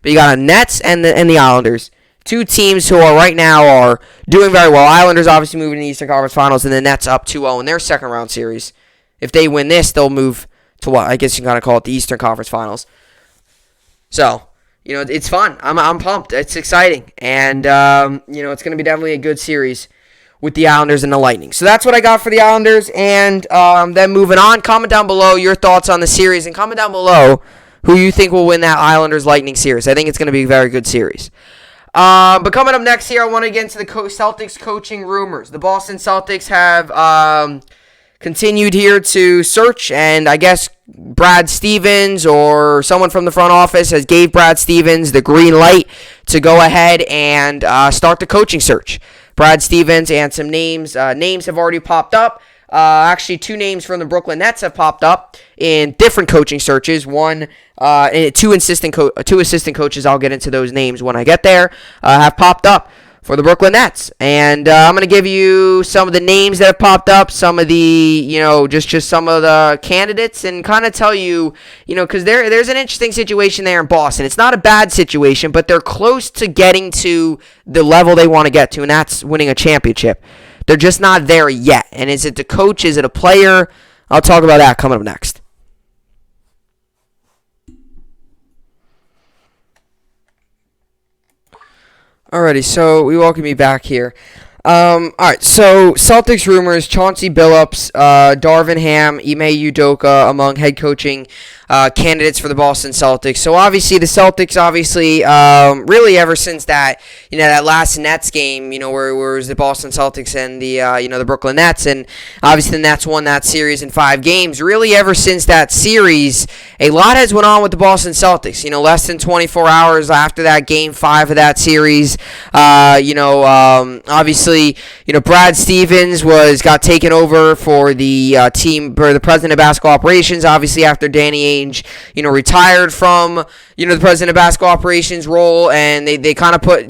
But you got a Nets and the Islanders. Two teams who right now are doing very well. Islanders obviously moving to the Eastern Conference Finals, and the Nets up 2-0 in their second round series. If they win this, they'll move to what I guess you can kind of call it the Eastern Conference Finals. So, it's fun. I'm pumped. It's exciting, and it's going to be definitely a good series with the Islanders and the Lightning. So that's what I got for the Islanders, and then moving on. Comment down below your thoughts on the series, and comment down below who you think will win that Islanders-Lightning series. I think it's going to be a very good series. But coming up next here, I want to get into the Celtics coaching rumors. The Boston Celtics have continued here to search, and I guess Brad Stevens or someone from the front office has gave Brad Stevens the green light to go ahead and start the coaching search. Brad Stevens and some names have already popped up. Actually, two names from the Brooklyn Nets have popped up in different coaching searches. Two assistant coaches, I'll get into those names when I get there, have popped up for the Brooklyn Nets. And I'm going to give you some of the names that have popped up, some of the, just some of the candidates, and kind of tell you, because there's an interesting situation there in Boston. It's not a bad situation, but they're close to getting to the level they want to get to, and that's winning a championship. They're just not there yet. And is it the coach? Is it a player? I'll talk about that coming up next. Alrighty, so we welcome you back here. Alright, so Celtics rumors, Chauncey Billups, Darvin Ham, Ime Udoka among head coaching candidates for the Boston Celtics. So obviously the Celtics, really ever since that, that last Nets game, where it was the Boston Celtics and the Brooklyn Nets, and obviously the Nets won that series in 5 games. Really ever since that series, a lot has went on with the Boston Celtics. Less than 24 hours after that game 5 of that series, obviously, Brad Stevens got taken over for the team, for the president of basketball operations, obviously after Danny Ainge, retired from, the president of basketball operations role, and they kind of put,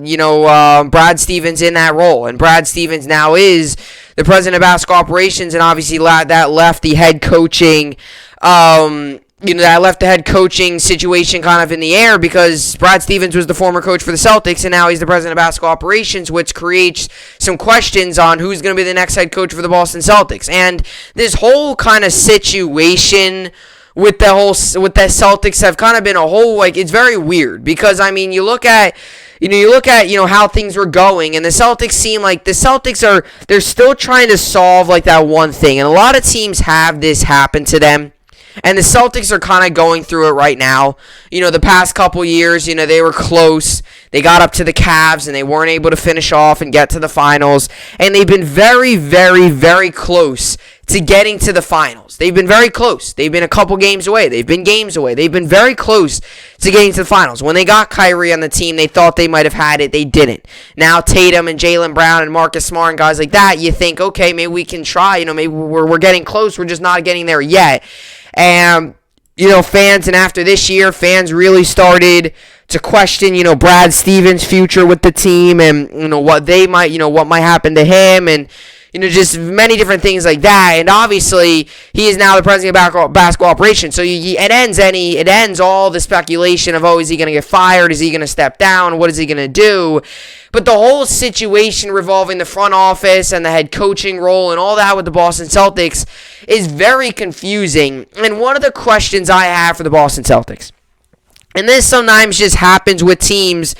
Brad Stevens in that role, and Brad Stevens now is the president of basketball operations, and obviously that left the head coaching, that left the head coaching situation kind of in the air because Brad Stevens was the former coach for the Celtics, and now he's the president of basketball operations, which creates some questions on who's going to be the next head coach for the Boston Celtics. And this whole kind of situation with the Celtics have kind of been a whole, it's very weird because, you look at how things were going, and the Celtics seem like they're still trying to solve that one thing, and a lot of teams have this happen to them. And the Celtics are kind of going through it right now. The past couple years, they were close. They got up to the Cavs, and they weren't able to finish off and get to the finals. And they've been very, very, very close to getting to the finals. They've been very close. They've been a couple games away. They've been games away. They've been very close to getting to the finals. When they got Kyrie on the team, they thought they might have had it. They didn't. Now Tatum and Jaylen Brown and Marcus Smart and guys like that, you think, okay, maybe we can try. Maybe we're getting close. We're just not getting there yet. And, fans, and after this year, fans really started to question, Brad Stevens' future with the team and, what might happen to him. And, just many different things like that. And obviously, he is now the president of basketball operations. So it ends all the speculation of, is he going to get fired? Is he going to step down? What is he going to do? But the whole situation revolving the front office and the head coaching role and all that with the Boston Celtics is very confusing. And one of the questions I have for the Boston Celtics, and this sometimes just happens with teams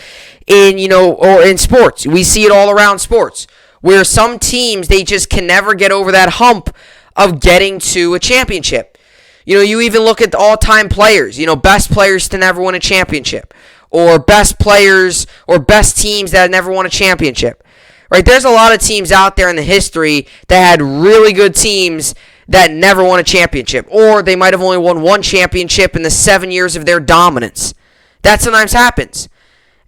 or in sports. We see it all around sports, where some teams, they just can never get over that hump of getting to a championship. You even look at the all-time players, best players to never win a championship, or best players or best teams that never won a championship. Right? There's a lot of teams out there in the history that had really good teams that never won a championship, or they might have only won one championship in the 7 years of their dominance. That sometimes happens.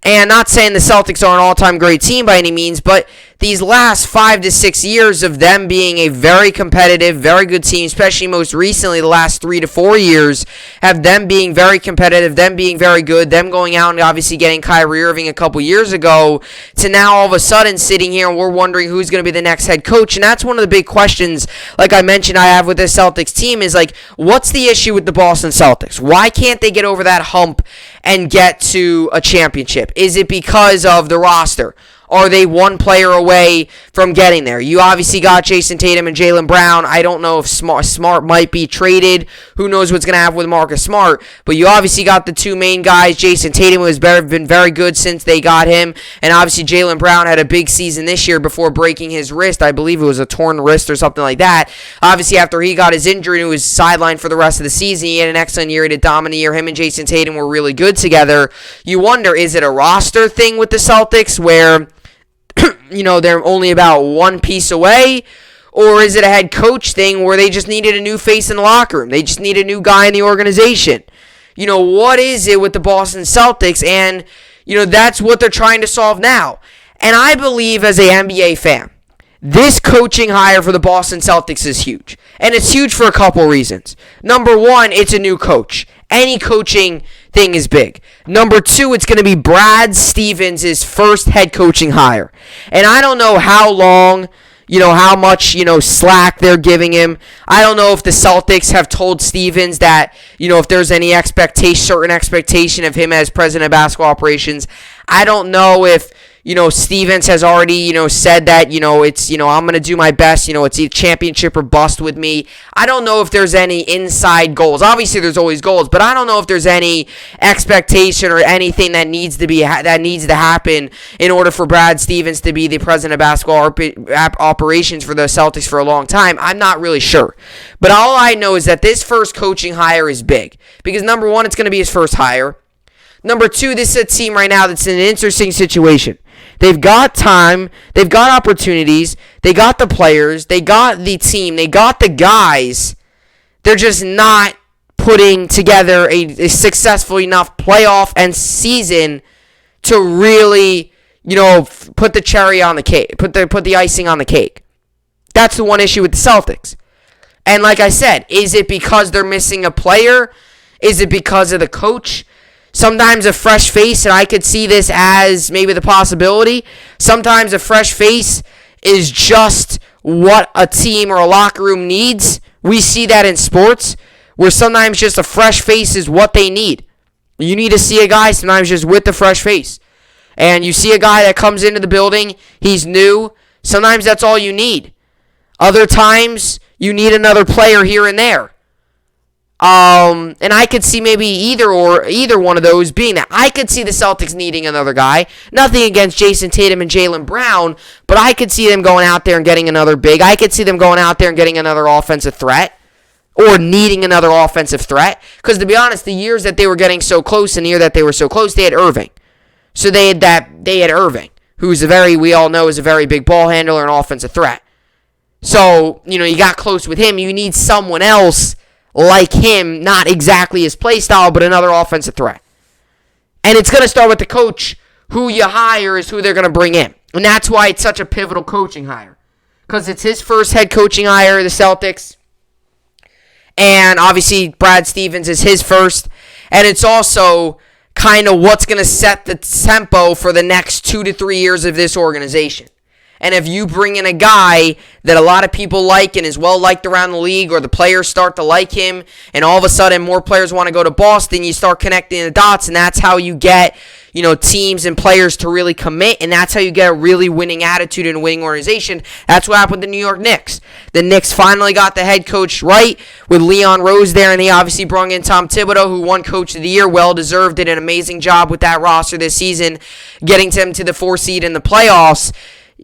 And not saying the Celtics are an all-time great team by any means, but these last 5 to 6 years of them being a very competitive, very good team, especially most recently the last 3 to 4 years, have them being very competitive, them being very good, them going out and obviously getting Kyrie Irving a couple years ago, to now all of a sudden sitting here and we're wondering who's going to be the next head coach. And that's one of the big questions, like I mentioned, I have with this Celtics team is what's the issue with the Boston Celtics? Why can't they get over that hump and get to a championship? Is it because of the roster? Are they one player away from getting there? You obviously got Jason Tatum and Jaylen Brown. I don't know if Smart might be traded. Who knows what's going to happen with Marcus Smart? But you obviously got the two main guys. Jason Tatum has been very good since they got him. And obviously Jaylen Brown had a big season this year before breaking his wrist. I believe it was a torn wrist or something like that. Obviously after he got his injury and he was sidelined for the rest of the season, he had an excellent year. He had a dominant year. Him and Jason Tatum were really good together. You wonder, is it a roster thing with the Celtics where they're only about one piece away? Or is it a head coach thing where they just needed a new face in the locker room? They just need a new guy in the organization. What is it with the Boston Celtics? And, that's what they're trying to solve now. And I believe as a NBA fan, this coaching hire for the Boston Celtics is huge. And it's huge for a couple reasons. Number one, it's a new coach. Any coaching thing is big. Number two, it's going to be Brad Stevens' first head coaching hire. And I don't know how long, how much, slack they're giving him. I don't know if the Celtics have told Stevens that, if there's any certain expectation of him as president of basketball operations. I don't know if, Stevens has already, said that, it's, I'm going to do my best, it's a championship or bust with me. I don't know if there's any inside goals. Obviously, there's always goals, but I don't know if there's any expectation or anything that needs to happen in order for Brad Stevens to be the president of basketball operations for the Celtics for a long time. I'm not really sure. But all I know is that this first coaching hire is big because, number one, it's going to be his first hire. Number two, this is a team right now that's in an interesting situation. They've got time, they've got opportunities, they got the players, they got the team, they got the guys. They're just not putting together a successful enough playoff and season to really, put the cherry on the cake, put the icing on the cake. That's the one issue with the Celtics. And like I said, is it because they're missing a player? Is it because of the coach? Sometimes a fresh face, and I could see this as maybe the possibility. Sometimes a fresh face is just what a team or a locker room needs. We see that in sports, where sometimes just a fresh face is what they need. You need to see a guy sometimes just with the fresh face. And you see a guy that comes into the building, he's new. Sometimes that's all you need. Other times, you need another player here and there. And I could see maybe either one of those being that. I could see the Celtics needing another guy. Nothing against Jason Tatum and Jaylen Brown, but I could see them going out there and getting another big. I could see them going out there and getting another offensive threat or needing another offensive threat. Because to be honest, the years that they were getting so close and the year that they were so close, they had Irving. So they had Irving, who's we all know is a very big ball handler and offensive threat. So, you got close with him. You need someone else like him, not exactly his play style, but another offensive threat. And it's going to start with the coach. Who you hire is who they're going to bring in. And that's why it's such a pivotal coaching hire. Because it's his first head coaching hire, the Celtics. And obviously, Brad Stevens is his first. And it's also kind of what's going to set the tempo for the next 2 to 3 years of this organization. And if you bring in a guy that a lot of people like and is well liked around the league, or the players start to like him, and all of a sudden more players want to go to Boston, you start connecting the dots, and that's how you get, teams and players to really commit, and that's how you get a really winning attitude and a winning organization. That's what happened with the New York Knicks. The Knicks finally got the head coach right with Leon Rose there, and they obviously brought in Tom Thibodeau, who won Coach of the Year, well-deserved, did an amazing job with that roster this season, getting them to the 4 seed in the playoffs.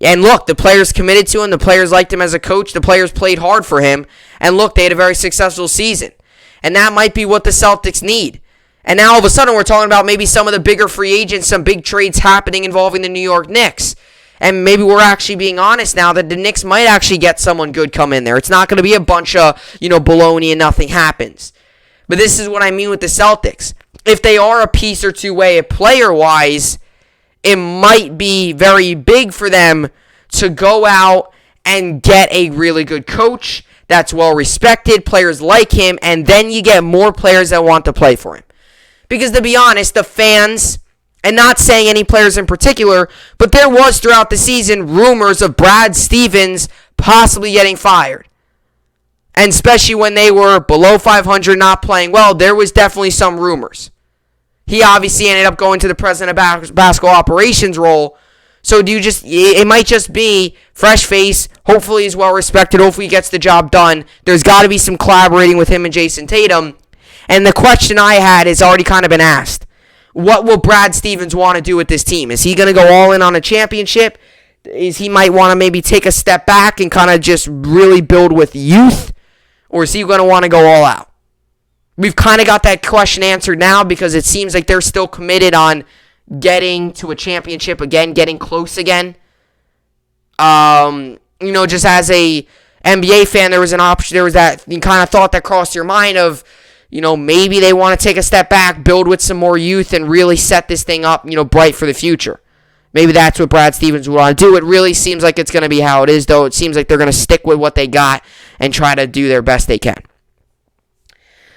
And look, the players committed to him. The players liked him as a coach. The players played hard for him. And look, they had a very successful season. And that might be what the Celtics need. And now all of a sudden we're talking about maybe some of the bigger free agents, some big trades happening involving the New York Knicks. And maybe we're actually being honest now that the Knicks might actually get someone good come in there. It's not going to be a bunch of, baloney and nothing happens. But this is what I mean with the Celtics. If they are a piece or two away player-wise, it might be very big for them to go out and get a really good coach that's well respected, players like him, and then you get more players that want to play for him. Because to be honest, the fans, and not saying any players in particular, but there was throughout the season rumors of Brad Stevens possibly getting fired. And especially when they were below 500, not playing well, there was definitely some rumors. He obviously ended up going to the president of basketball operations role. So it might just be fresh face. Hopefully he's well respected. Hopefully he gets the job done. There's got to be some collaborating with him and Jason Tatum. And the question I had has already kind of been asked. What will Brad Stevens want to do with this team? Is he going to go all in on a championship? Is he might want to maybe take a step back and kind of just really build with youth? Or is he going to want to go all out? We've kind of got that question answered now because it seems like they're still committed on getting to a championship again, getting close again. Just as a NBA fan, there was an option. There was that you kind of thought that crossed your mind of, maybe they want to take a step back, build with some more youth, and really set this thing up, bright for the future. Maybe that's what Brad Stevens would want to do. It really seems like it's going to be how it is, though. It seems like they're going to stick with what they got and try to do their best they can.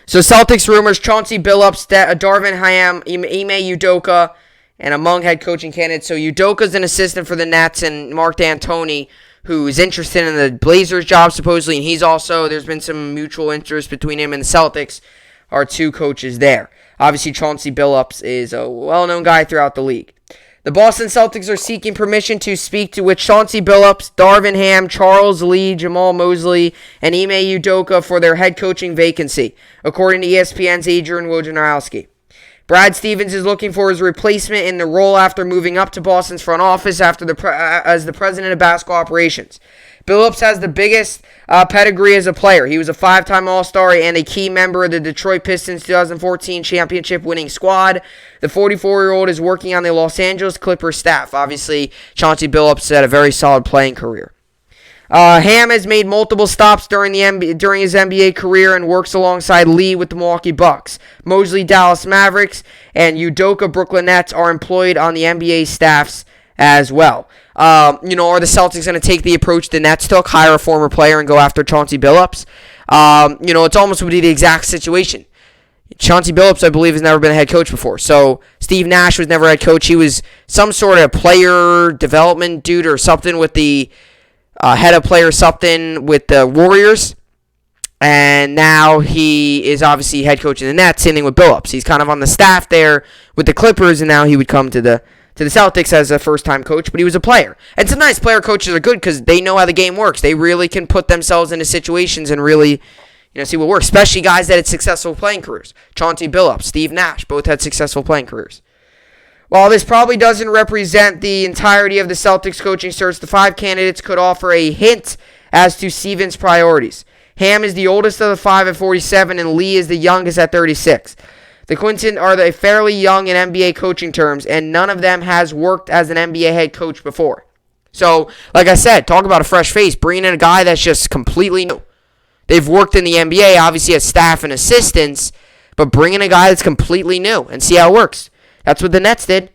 So Celtics rumors, Chauncey Billups, Darvin Ham, Ime Udoka, and among head coaching candidates. So Udoka's an assistant for the Nets, and Mark D'Antoni, who is interested in the Blazers job supposedly, and there's been some mutual interest between him and the Celtics, are 2 coaches there. Obviously, Chauncey Billups is a well-known guy throughout the league. The Boston Celtics are seeking permission to speak to with Chauncey Billups, Darvin Ham, Charles Lee, Jamal Mosley, and Ime Udoka for their head coaching vacancy, according to ESPN's Adrian Wojnarowski. Brad Stevens is looking for his replacement in the role after moving up to Boston's front office as the president of basketball operations. Billups has the biggest pedigree as a player. He was a 5-time All-Star and a key member of the Detroit Pistons 2014 championship-winning squad. The 44-year-old is working on the Los Angeles Clippers staff. Obviously, Chauncey Billups had a very solid playing career. Ham has made multiple stops during his NBA career and works alongside Lee with the Milwaukee Bucks. Mosley, Dallas Mavericks, and Udoka, Brooklyn Nets are employed on the NBA staffs as well. Are the Celtics going to take the approach the Nets took, hire a former player and go after Chauncey Billups? It's almost would be the exact situation. Chauncey Billups, I believe, has never been a head coach before. So Steve Nash was never a head coach. He was some sort of player development dude or something with the head of player something with the Warriors. And now he is obviously head coach in the Nets, same thing with Billups. He's kind of on the staff there with the Clippers, and now he would come to the Celtics as a first-time coach, but he was a player. And sometimes player coaches are good because they know how the game works. They really can put themselves into situations and really, see what works, especially guys that had successful playing careers. Chauncey Billups, Steve Nash, both had successful playing careers. While this probably doesn't represent the entirety of the Celtics coaching search, the 5 candidates could offer a hint as to Stevens' priorities. Ham is the oldest of the 5 at 47, and Lee is the youngest at 36. The Quinton are fairly young in NBA coaching terms, and none of them has worked as an NBA head coach before. So, like I said, talk about a fresh face. Bringing in a guy that's just completely new. They've worked in the NBA, obviously as staff and assistants, but bring in a guy that's completely new and see how it works. That's what the Nets did.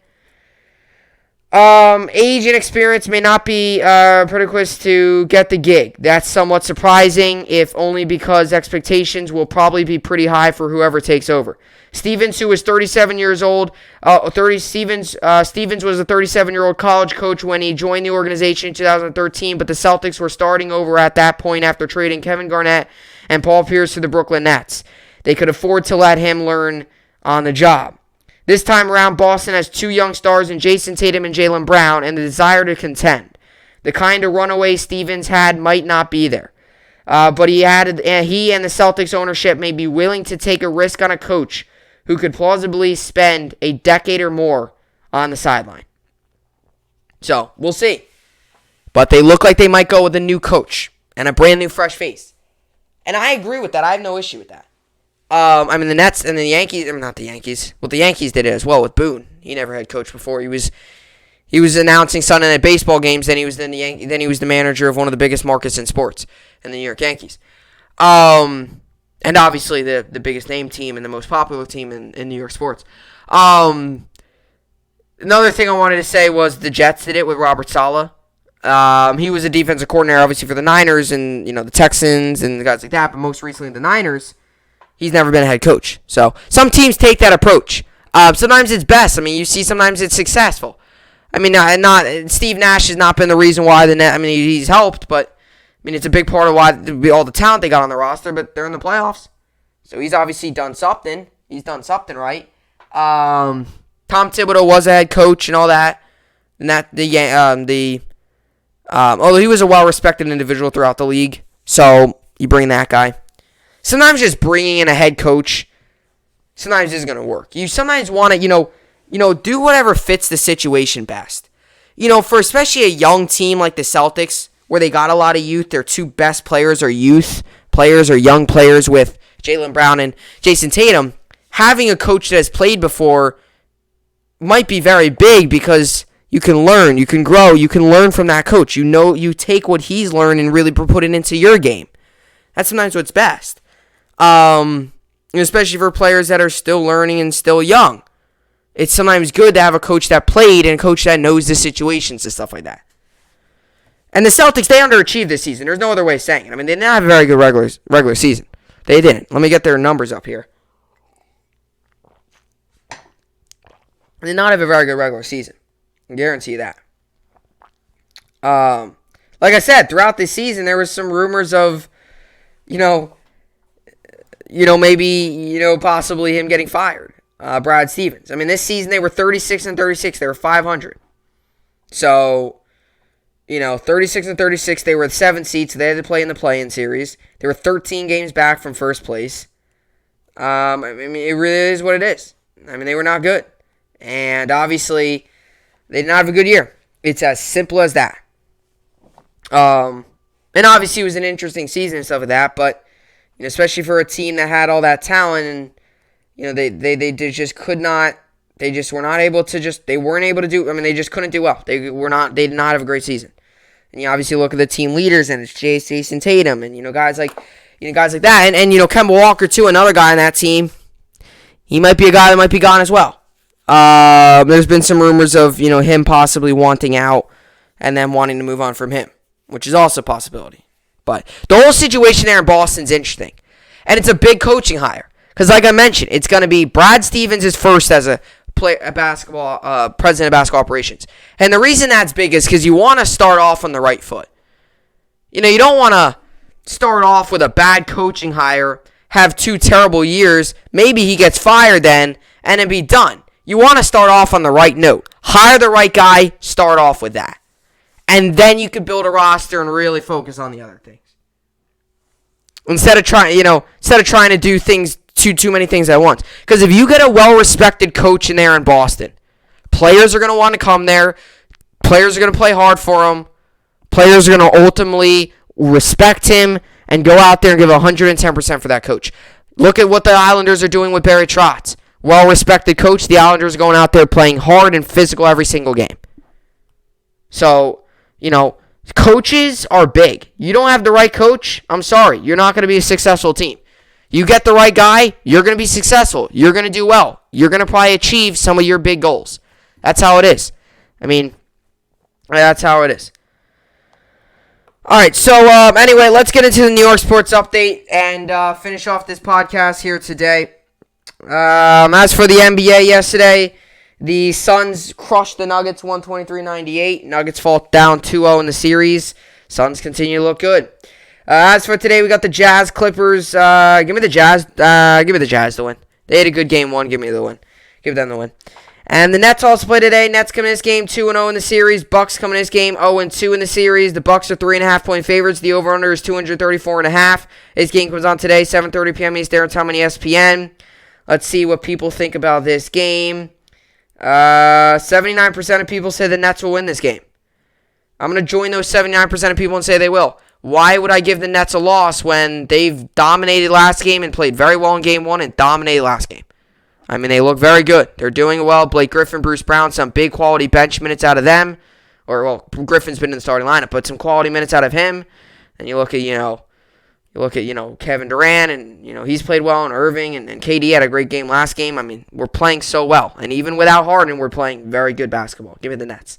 Age and experience may not be prerequisites to get the gig. That's somewhat surprising, if only because expectations will probably be pretty high for whoever takes over. Stevens, who was 37 years old, Stevens was a 37-year-old college coach when he joined the organization in 2013, but the Celtics were starting over at that point after trading Kevin Garnett and Paul Pierce to the Brooklyn Nets. They could afford to let him learn on the job. This time around, Boston has two young stars in Jason Tatum and Jaylen Brown, and the desire to contend. The kind of runaway Stevens had might not be there. But he and the Celtics ownership may be willing to take a risk on a coach who could plausibly spend a decade or more on the sideline. So, we'll see. But they look like they might go with a new coach and a brand new fresh face. And I agree with that. I have no issue with that. The Nets and the Yankees, not the Yankees. Well, the Yankees did it as well with Boone. He never had coached before. He was announcing Sunday night baseball games. Then he was the manager of one of the biggest markets in sports, in the New York Yankees. And obviously the biggest name team and the most popular team in New York sports. Another thing I wanted to say was the Jets did it with Robert Saleh. He was a defensive coordinator, obviously, for the Niners and the Texans and the guys like that. But most recently, the Niners. He's never been a head coach. So some teams take that approach. Sometimes it's best. You see sometimes it's successful. Not Steve Nash has not been the reason why the net. He's helped, but it's a big part of why all the talent they got on the roster. But they're in the playoffs, so he's obviously done something. He's done something right. Tom Thibodeau was a head coach and all that, and although he was a well-respected individual throughout the league, so you bring that guy. Sometimes just bringing in a head coach sometimes isn't going to work. You sometimes want to, do whatever fits the situation best. For especially a young team like the Celtics, where they got a lot of youth, their two best players are youth players or young players with Jaylen Brown and Jason Tatum, having a coach that has played before might be very big because you can learn, you can grow, you can learn from that coach. You take what he's learned and really put it into your game. That's sometimes what's best. Especially for players that are still learning and still young. It's sometimes good to have a coach that played and a coach that knows the situations and stuff like that. And the Celtics, they underachieved this season. There's no other way of saying it. They did not have a very good regular season. They didn't. Let me get their numbers up here. They did not have a very good regular season. I guarantee you that. Like I said, throughout this season, there was some rumors of, maybe, possibly him getting fired. Brad Stevens. This season they were 36-36. They were 500. So, 36-36. They were the 7th seed, so they had to play in the play-in series. They were 13 games back from first place. It really is what it is. They were not good. And obviously, they did not have a good year. It's as simple as that. And obviously, it was an interesting season and stuff like that, but especially for a team that had all that talent, and they just could not. They just were not able to. They weren't able to do. They just couldn't do well. They did not have a great season. And you obviously look at the team leaders, and it's Jason Tatum, and guys like that, and Kemba Walker too, another guy on that team. He might be a guy that might be gone as well. There's been some rumors of him possibly wanting out, and then wanting to move on from him, which is also a possibility. But the whole situation there in Boston's interesting. And it's a big coaching hire. Because like I mentioned, it's going to be Brad Stevens is first as a president of basketball operations. And the reason that's big is because you want to start off on the right foot. You don't want to start off with a bad coaching hire, have 2 terrible years, maybe he gets fired then, and then be done. You want to start off on the right note. Hire the right guy, start off with that. And then you can build a roster and really focus on the other things. Instead of trying to do things too many things at once. Because if you get a well-respected coach in there in Boston, players are going to want to come there. Players are going to play hard for him. Players are going to ultimately respect him and go out there and give 110% for that coach. Look at what the Islanders are doing with Barry Trotz. Well-respected coach. The Islanders are going out there playing hard and physical every single game. So, coaches are big. You don't have the right coach, I'm sorry. You're not going to be a successful team. You get the right guy, you're going to be successful. You're going to do well. You're going to probably achieve some of your big goals. That's how it is. That's how it is. All right, so anyway, let's get into the New York sports update and finish off this podcast here today. As for the NBA yesterday, the Suns crushed the Nuggets 123-98. Nuggets fall down 2-0 in the series. Suns continue to look good. As for today, we got the Jazz Clippers. Give me the Jazz. Give me the Jazz to win. They had a good game one. Give me the win. Give them the win. And the Nets also play today. Nets come in this game 2-0 in the series. Bucks come in this game 0-2 in the series. The Bucks are 3.5-point favorites. The over/under is 234.5. This game comes on today, 7:30 p.m. Eastern Time on ESPN. Let's see what people think about this game. 79% of people say the Nets will win this game. I'm going to join those 79% of people and say they will. Why would I give the Nets a loss when they've dominated last game and played very well in game one and dominated last game? I mean, they look very good. They're doing well. Blake Griffin, Bruce Brown, some big quality bench minutes out of them. Griffin's been in the starting lineup, but some quality minutes out of him. And you look at, Kevin Durant, and, he's played well, and Irving, and KD had a great game last game. I mean, we're playing so well. And even without Harden, we're playing very good basketball. Give me the Nets.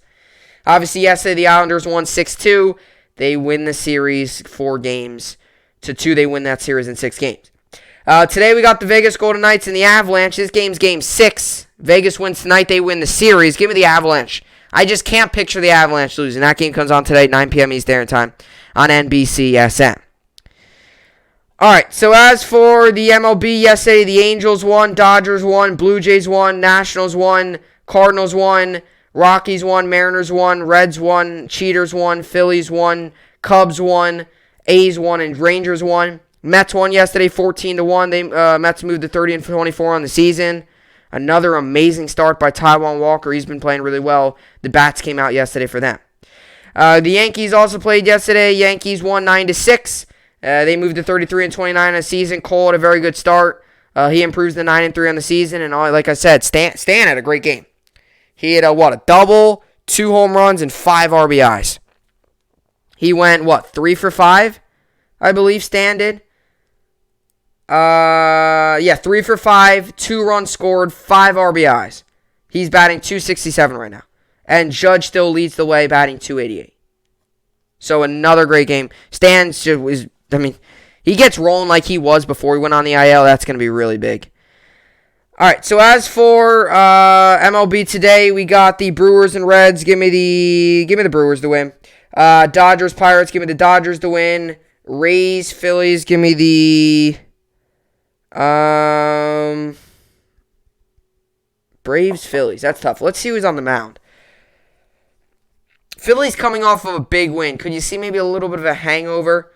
Obviously, yesterday, the Islanders won 6-2. They win the series 4-2. They win that series in 6 games. Today we got the Vegas Golden Knights and the Avalanche. This game's game 6. Vegas wins tonight. They win the series. Give me the Avalanche. I just can't picture the Avalanche losing. That game comes on today, 9 p.m. Eastern Time on NBCSN. All right, so as for the MLB, yesterday the Angels won, Dodgers won, Blue Jays won, Nationals won, Cardinals won, Rockies won, Mariners won, Reds won, Cheaters won, Phillies won, Cubs won, A's won, and Rangers won. Mets won yesterday 14-1. Mets moved to 30-24 on the season. Another amazing start by Taijuan Walker. He's been playing really well. The bats came out yesterday for them. The Yankees also played yesterday. Yankees won 9-6. They moved to 33-29 on the season. Cole had a very good start. He improves to 9-3 on the season. And like I said, Stan had a great game. He had a double, 2 home runs, and 5 RBIs. He went, 3 for 5? I believe Stan did. 3 for 5, 2 runs scored, 5 RBIs. He's batting .267 right now. And Judge still leads the way, batting .288. So another great game. Stan he gets rolling like he was before he went on the IL. That's going to be really big. All right, so as for MLB today, we got the Brewers and Reds. Give me the Brewers to win. Dodgers, Pirates, give me the Dodgers to win. Rays, Phillies, give me the Braves, Phillies. That's tough. Let's see who's on the mound. Phillies coming off of a big win. Could you see maybe a little bit of a hangover?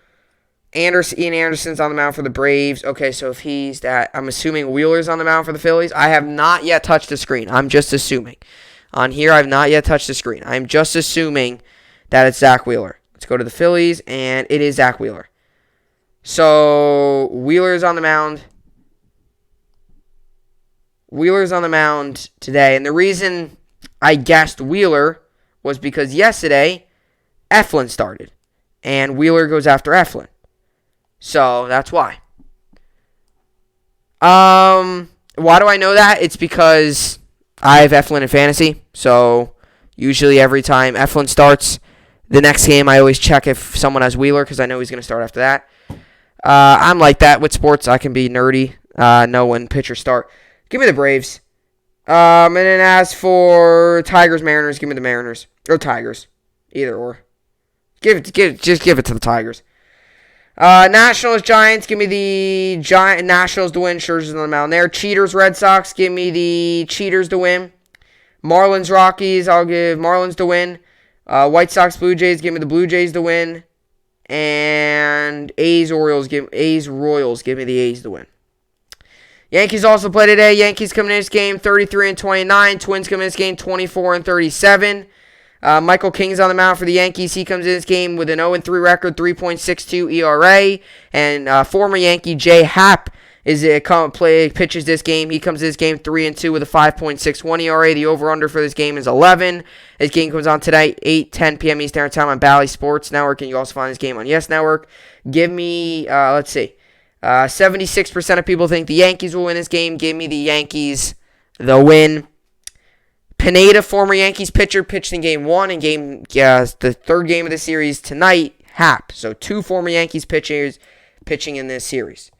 Ian Anderson's on the mound for the Braves. Okay, so if he's that, I'm assuming Wheeler's on the mound for the Phillies. I have not yet touched the screen. I'm just assuming. On here, I've not yet touched the screen. I'm just assuming that it's Zach Wheeler. Let's go to the Phillies, and it is Zach Wheeler. So, Wheeler's on the mound. Wheeler's on the mound today, and the reason I guessed Wheeler was because yesterday, Eflin started, and Wheeler goes after Eflin. So, that's why. Why do I know that? It's because I have Eflin in fantasy. So, usually every time Eflin starts the next game, I always check if someone has Wheeler because I know he's going to start after that. I'm like that with sports. I can be nerdy. Know when pitchers start. Give me the Braves. And then as for Tigers, Mariners, give me the Mariners. Or Tigers. Either or. Just give it to the Tigers. Nationals, Giants, give me the Nationals to win. Scherzer's on the mound there. Cheaters, Red Sox, give me the Cheaters to win. Marlins, Rockies, I'll give Marlins to win. White Sox, Blue Jays, give me the Blue Jays to win. And A's, Royals, give me the A's to win. Yankees also play today. Yankees coming in this game 33-29. Twins coming in this game 24-37. Michael King's on the mound for the Yankees. He comes in this game with an 0-3 record, 3.62 ERA. And former Yankee Jay Happ pitches this game. He comes in this game 3-2 with a 5.61 ERA. The over/under for this game is 11. This game comes on today, 8:10 p.m. Eastern Time on Bally Sports Network, and you also find this game on Yes Network. Give me, 76% of people think the Yankees will win this game. Give me the Yankees, the win. Pineda, former Yankees pitcher, pitched in Game 1 and the third game of the series tonight, Happ. So 2 former Yankees pitchers pitching in this series.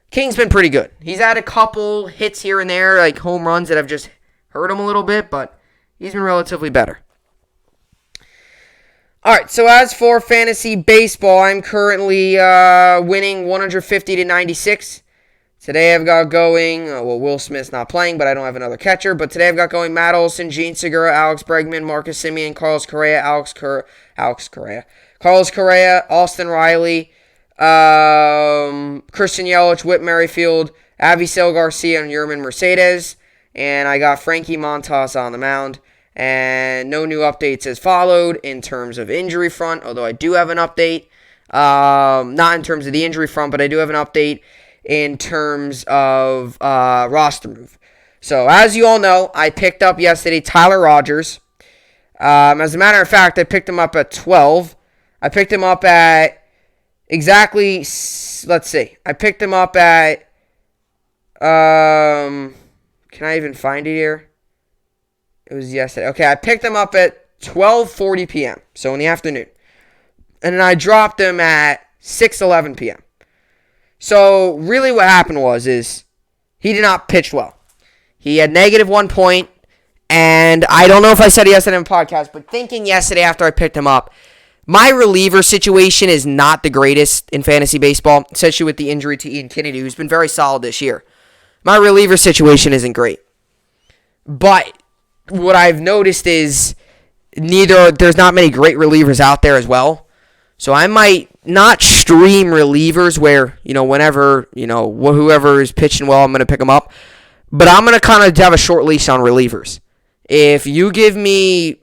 King's been pretty good. He's had a couple hits here and there, like home runs that have just hurt him a little bit, but he's been relatively better. All right, so as for fantasy baseball, I'm currently winning 150-96. Today I've got going, Will Smith's not playing, but I don't have another catcher. But today I've got going Matt Olson, Gene Segura, Alex Bregman, Marcus Semien, Carlos Correa, Austin Riley, Christian Yelich, Whit Merrifield, Avisail Garcia, and Yerman Mercedes. And I got Frankie Montas on the mound. And no new updates as followed in terms of injury front, although I do have an update. Not in terms of the injury front, but I do have an update in terms of roster move. So, as you all know, I picked up yesterday Tyler Rogers. As a matter of fact, I picked him up at 12. I picked him up at exactly, let's see. I picked him up at, can I even find it here? It was yesterday. Okay, I picked him up at 12:40 p.m., so in the afternoon. And then I dropped him at 6:11 p.m. So, really what happened is he did not pitch well. He had -1 point, and I don't know if I said it yesterday in the podcast, but thinking yesterday after I picked him up, my reliever situation is not the greatest in fantasy baseball, especially with the injury to Ian Kennedy, who's been very solid this year. My reliever situation isn't great. But what I've noticed is there's not many great relievers out there as well. So I might not stream relievers where, whenever, whoever is pitching well, I'm going to pick them up. But I'm going to kind of have a short leash on relievers. If you give me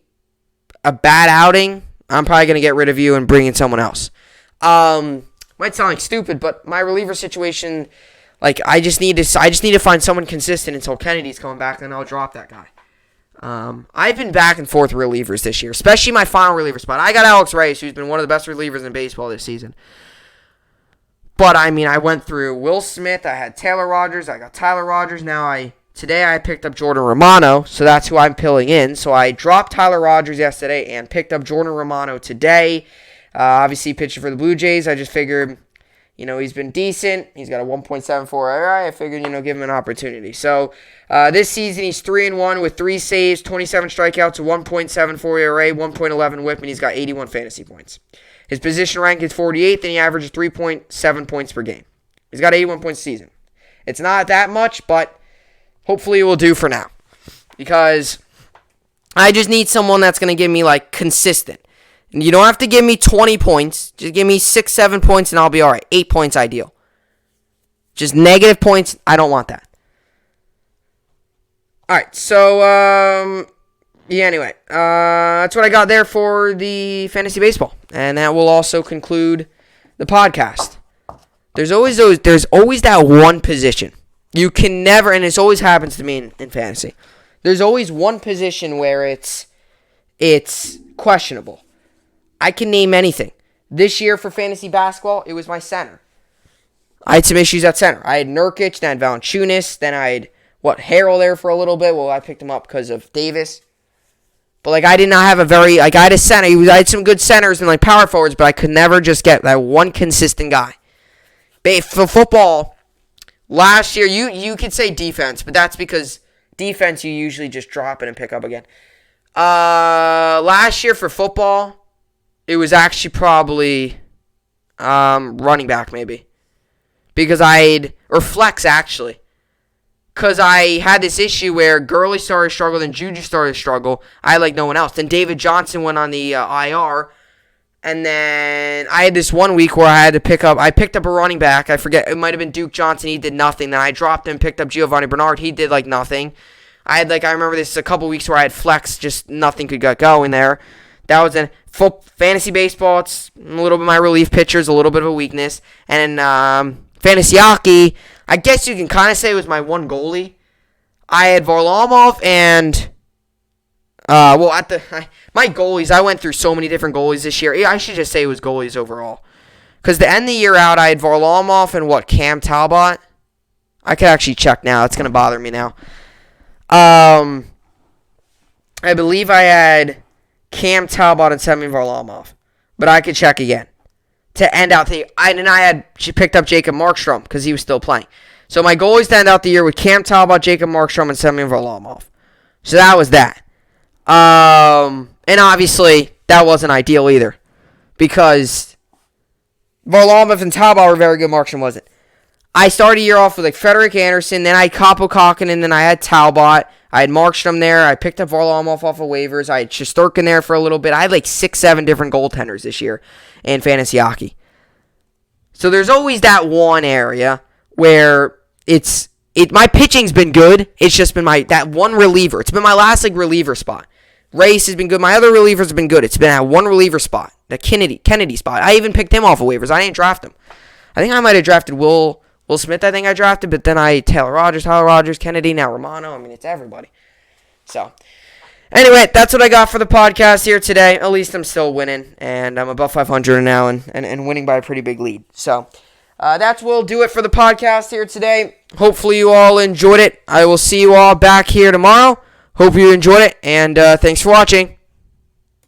a bad outing, I'm probably going to get rid of you and bring in someone else. Might sound like stupid, but my reliever situation, I just need to find someone consistent until Kennedy's coming back, and I'll drop that guy. I've been back and forth relievers this year, especially my final reliever spot. I got Alex Reyes, who's been one of the best relievers in baseball this season. But, I went through Will Smith, I had Taylor Rogers, I got Tyler Rogers. Today I picked up Jordan Romano, so that's who I'm pilling in. So I dropped Tyler Rogers yesterday and picked up Jordan Romano today. Obviously, pitching for the Blue Jays. I just figured, he's been decent. He's got a 1.74 ERA. I figured, give him an opportunity. So, this season, he's 3-1 with 3 saves, 27 strikeouts, a 1.74 ERA, 1.11 whip, and he's got 81 fantasy points. His position rank is 48th, and he averages 3.7 points per game. He's got 81 points a season. It's not that much, but hopefully it will do for now. Because I just need someone that's going to give me, consistent. And you don't have to give me 20 points. Just give me 6, 7 points, and I'll be all right. 8 points ideal. Just negative points, I don't want that. All right, so, anyway, that's what I got there for the fantasy baseball. And that will also conclude the podcast. There's always that one position. You can never, and this always happens to me in fantasy. There's always one position where it's questionable. I can name anything. This year for fantasy basketball, it was my center. I had some issues at center. I had Nurkic, then I had Valanciunas, then I had, Harrell there for a little bit. Well, I picked him up because of Davis. But, I did not have I had a center. I had some good centers and, power forwards, but I could never just get that one consistent guy. For football, last year, you could say defense, but that's because defense you usually just drop it and pick up again. Last year for football, it was actually probably running back maybe. Because or flex actually. Because I had this issue where Gurley started to struggle, then Juju started to struggle. I had no one else. Then David Johnson went on the IR. And then I had this one week where I picked up a running back. I forget, it might have been Duke Johnson. He did nothing. Then I dropped him, picked up Giovanni Bernard. He did nothing. I had I remember this a couple weeks where I had flex, just nothing could get going there. That was in fantasy baseball. It's a little bit my relief pitchers, a little bit of a weakness. And fantasy hockey, I guess you can kind of say it was my one goalie. I had Varlamov and my goalies, I went through so many different goalies this year. I should just say it was goalies overall. Because to end the year out, I had Varlamov and Cam Talbot. I could actually check now. It's going to bother me now. I believe I had Cam Talbot and Semyon Varlamov, but I could check again to end out the. I had picked up Jacob Markstrom because he was still playing. So my goal is to end out the year with Cam Talbot, Jacob Markstrom, and Semyon Varlamov. So that was that. And obviously that wasn't ideal either, because Varlamov and Talbot were very good. Markstrom wasn't. I started the year off with like Frederik Andersen, then I had Kaapo Kakkonen, then I had Talbot. I had Markstrom there. I picked up Varlamov off of waivers. I had Shesterkin there for a little bit. I had like 6-7 different goaltenders this year in fantasy hockey. So there's always that one area where my pitching's been good. It's just been that one reliever. It's been my last like reliever spot. Race has been good. My other relievers have been good. It's been that one reliever spot, the Kennedy spot. I even picked him off of waivers. I didn't draft him. I think I might have drafted Will Smith. I think I drafted, but then Tyler Rogers, Kennedy, now Romano. I mean, it's everybody. So anyway, that's what I got for the podcast here today. At least I'm still winning, and I'm above 500 now, and winning by a pretty big lead. So that will do it for the podcast here today. Hopefully you all enjoyed it. I will see you all back here tomorrow. Hope you enjoyed it, and thanks for watching.